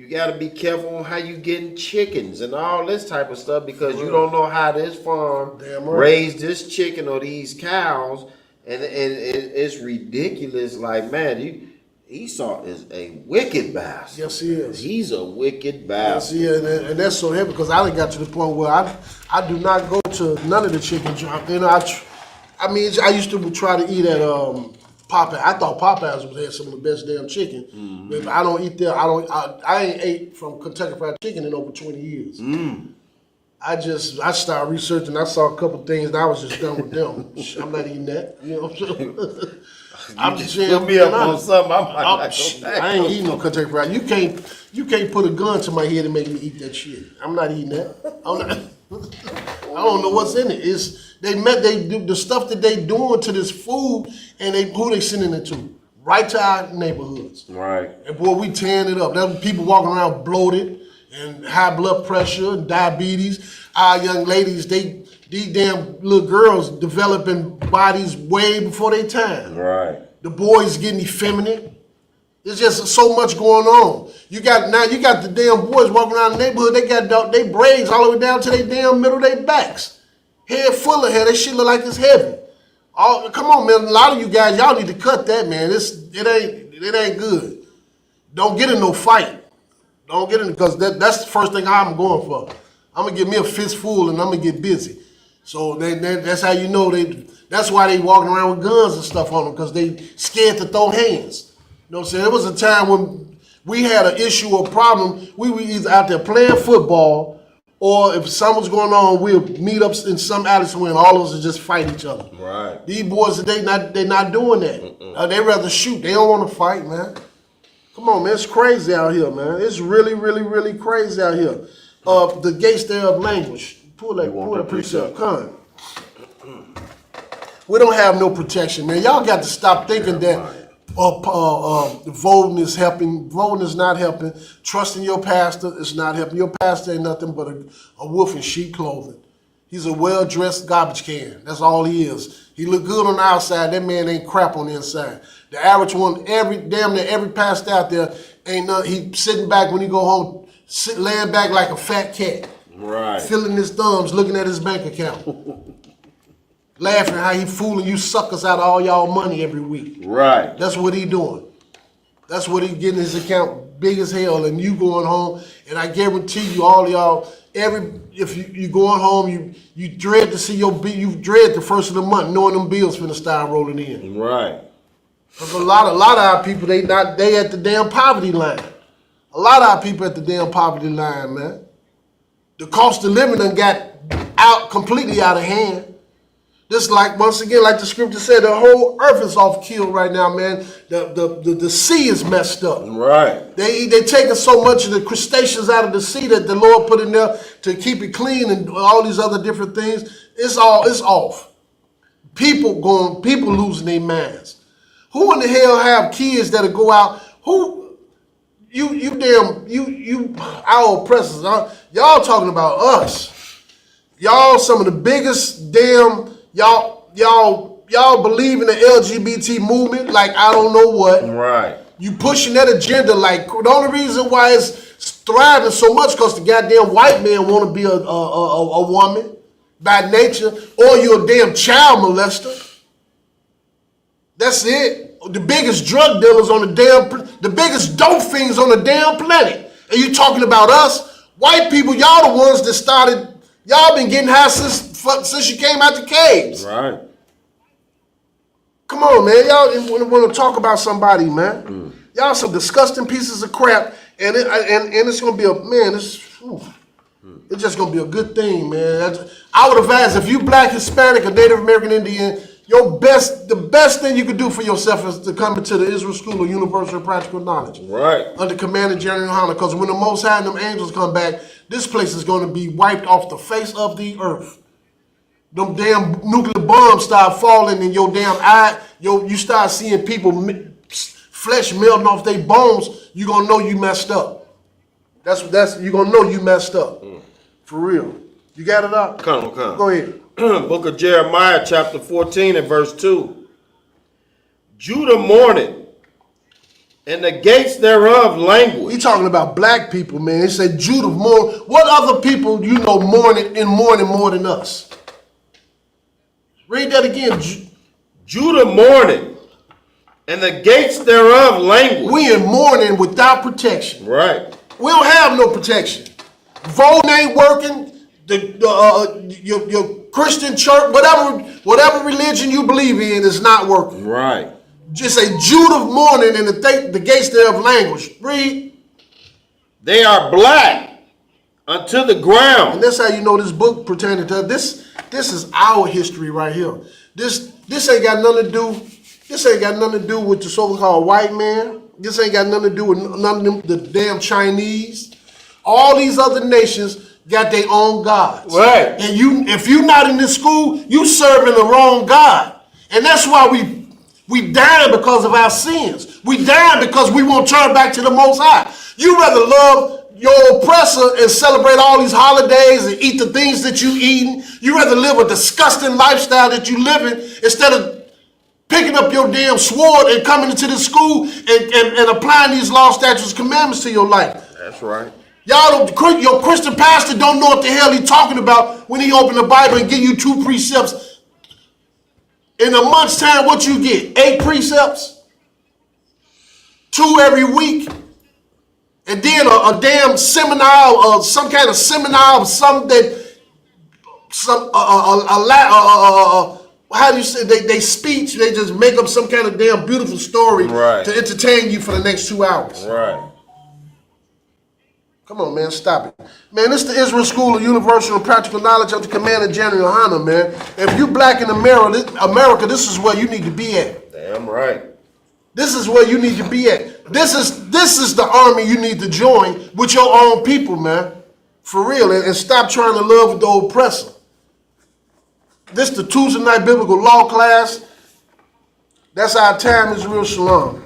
G: got to be careful on how you getting chickens and all this type of stuff because you don't know how this farm raised this chicken or these cows. And it's ridiculous. Like, man, Esau is a wicked bastard.
F: Yes, he is.
G: He's a wicked bastard.
F: Yes, he is. And that's so heavy because I done got to the point where I do not go to none of the chicken joints. You know, I used to try to eat at Popeye. I thought Popeyes had some of the best damn chicken. Mm-hmm. But I don't eat there. I ain't ate from Kentucky Fried Chicken in over 20 years. Mm. I started researching. I saw a couple things and I was just done with them. I'm not eating that. You know what I'm saying? I'm just saying.
G: Put me up on something. I
F: ain't eating no Kentucky Fried. You can't put a gun to my head and make me eat that shit. I'm not eating that. I don't know what's in it. They do the stuff that they doing to this food, and who they sending it to? right to our neighborhoods.
G: Right.
F: And boy, we tearing it up. There's people walking around bloated and high blood pressure and diabetes. Our young ladies, these damn little girls developing bodies way before their time.
G: Right.
F: The boys getting effeminate. There's just so much going on. You got the damn boys walking around the neighborhood. They got they braids all the way down to their damn middle of their backs. Head full of hair. That shit look like it's heavy. Come on, man. A lot of you guys, y'all need to cut that, man. It ain't good. Don't get in no fight. Don't get in, because that's the first thing I'm going for. I'm gonna get me a fistful and I'm gonna get busy. So that's how you know that's why they walking around with guns and stuff on them, because they scared to throw hands. You know what I'm saying? There was a time when we had an issue or problem. We were either out there playing football, or if something was going on, we'll meet up in some alley somewhere and all of us would just fight each other. Right. These boys, they not doing that. They rather shoot. They don't want to fight, man. Come on, man. It's crazy out here, man. It's really, really, really crazy out here. The gates thereof language. Pull that precept. Come. We don't have no protection, man. Y'all got to stop thinking that voting is helping. Voting is not helping. Trusting your pastor is not helping. Your pastor ain't nothing but a wolf in sheep clothing. He's a well-dressed garbage can. That's all he is. He look good on the outside. That man ain't crap on the inside. The average one, damn near every pastor out there ain't nothing. He sitting back when he go home, laying back like a fat cat. Right. Filling his thumbs, looking at his bank account. Laughing how he fooling you suckers out of all y'all money every week. Right. That's what he doing. That's what he getting his account big as hell, and you going home, and I guarantee you, all y'all, if you going home, you dread to see your bill, you dread the first of the month knowing them bills finna start rolling in. Right. Because a lot of our people, they at the damn poverty line. A lot of our people at the damn poverty line, man. The cost of living done got completely out of hand. Just like, once again, like the scripture said, the whole earth is off kill right now, man. The sea is messed up. Right. They taking so much of the crustaceans out of the sea that the Lord put in there to keep it clean and all these other different things. It's off. People losing their minds. Who in the hell have kids that'll go out? Our oppressors. Y'all talking about us. Y'all some of the biggest damn. Y'all believe in the LGBT movement like I don't know what. Right. You pushing that agenda like the only reason why it's thriving so much because the goddamn white man want to be a woman by nature, or you're a damn child molester. That's it. The biggest drug dealers on the biggest dope fiends on the damn planet. And you talking about us? White people, y'all the ones that started. Y'all been getting high since you came out the caves. Right. Come on, man. Y'all want to talk about somebody, man. Y'all some disgusting pieces of crap, and it's gonna be it's just gonna be a good thing, man. I would advise if you Black, Hispanic, or Native American Indian, the best thing you could do for yourself is to come into the Israel School of Universal and Practical Knowledge. Right. Under command of General Yohana, because when the Most High and them angels come back, this place is going to be wiped off the face of the earth. Them damn nuclear bombs start falling in your damn eye. You start seeing people, flesh melting off their bones. You gonna know you messed up. You gonna know you messed up. For real. You got it up? Come. Go ahead.
G: Book of Jeremiah, chapter 14 and verse 2. Judah mourned, and the gates thereof languish.
F: He talking about black people, man. He said Judah mourn. What other people you know mourning more than us? Read that again.
G: Judah mourning, and the gates thereof languish.
F: We in mourning without protection.
G: Right.
F: We don't have no protection. Voting ain't working. Your Christian church, whatever religion you believe in, is not working. Right. Just say Judah mourning and the gates thereof languish. Read.
G: They are black unto the ground.
F: And that's how you know this book pertaining to this. This is our history right here. This ain't got nothing to do. This ain't got nothing to do with the so-called white man. This ain't got nothing to do with none of them, the damn Chinese. All these other nations got their own gods. Right. And if you're not in this school, you serving the wrong God. And that's why We dying because of our sins. We dying because we won't turn back to the Most High. You rather love your oppressor and celebrate all these holidays and eat the things that you eating. You rather live a disgusting lifestyle that you living instead of picking up your damn sword and coming into this school and applying these law, statutes, commandments to your life.
G: That's right.
F: Y'all, your Christian pastor don't know what the hell he's talking about when he open the Bible and give you 2 precepts. In a month's time, what you get? 8 precepts? 2 every week? And then a damn seminar or some kind of seminar of something that, how do you say, they speech, they just make up some kind of damn beautiful story to entertain you for the next 2 hours.
G: Right.
F: Come on, man, stop it. Man, this is the Israel School of Universal and Practical Knowledge of the Commander General Yohana, man. If you black in America, this is where you need to be at.
G: Damn right.
F: This is where you need to be at. This is the army you need to join with your own people, man. For real, and stop trying to love with the oppressor. This is the Tuesday night biblical law class. That's our time, Israel Shalom.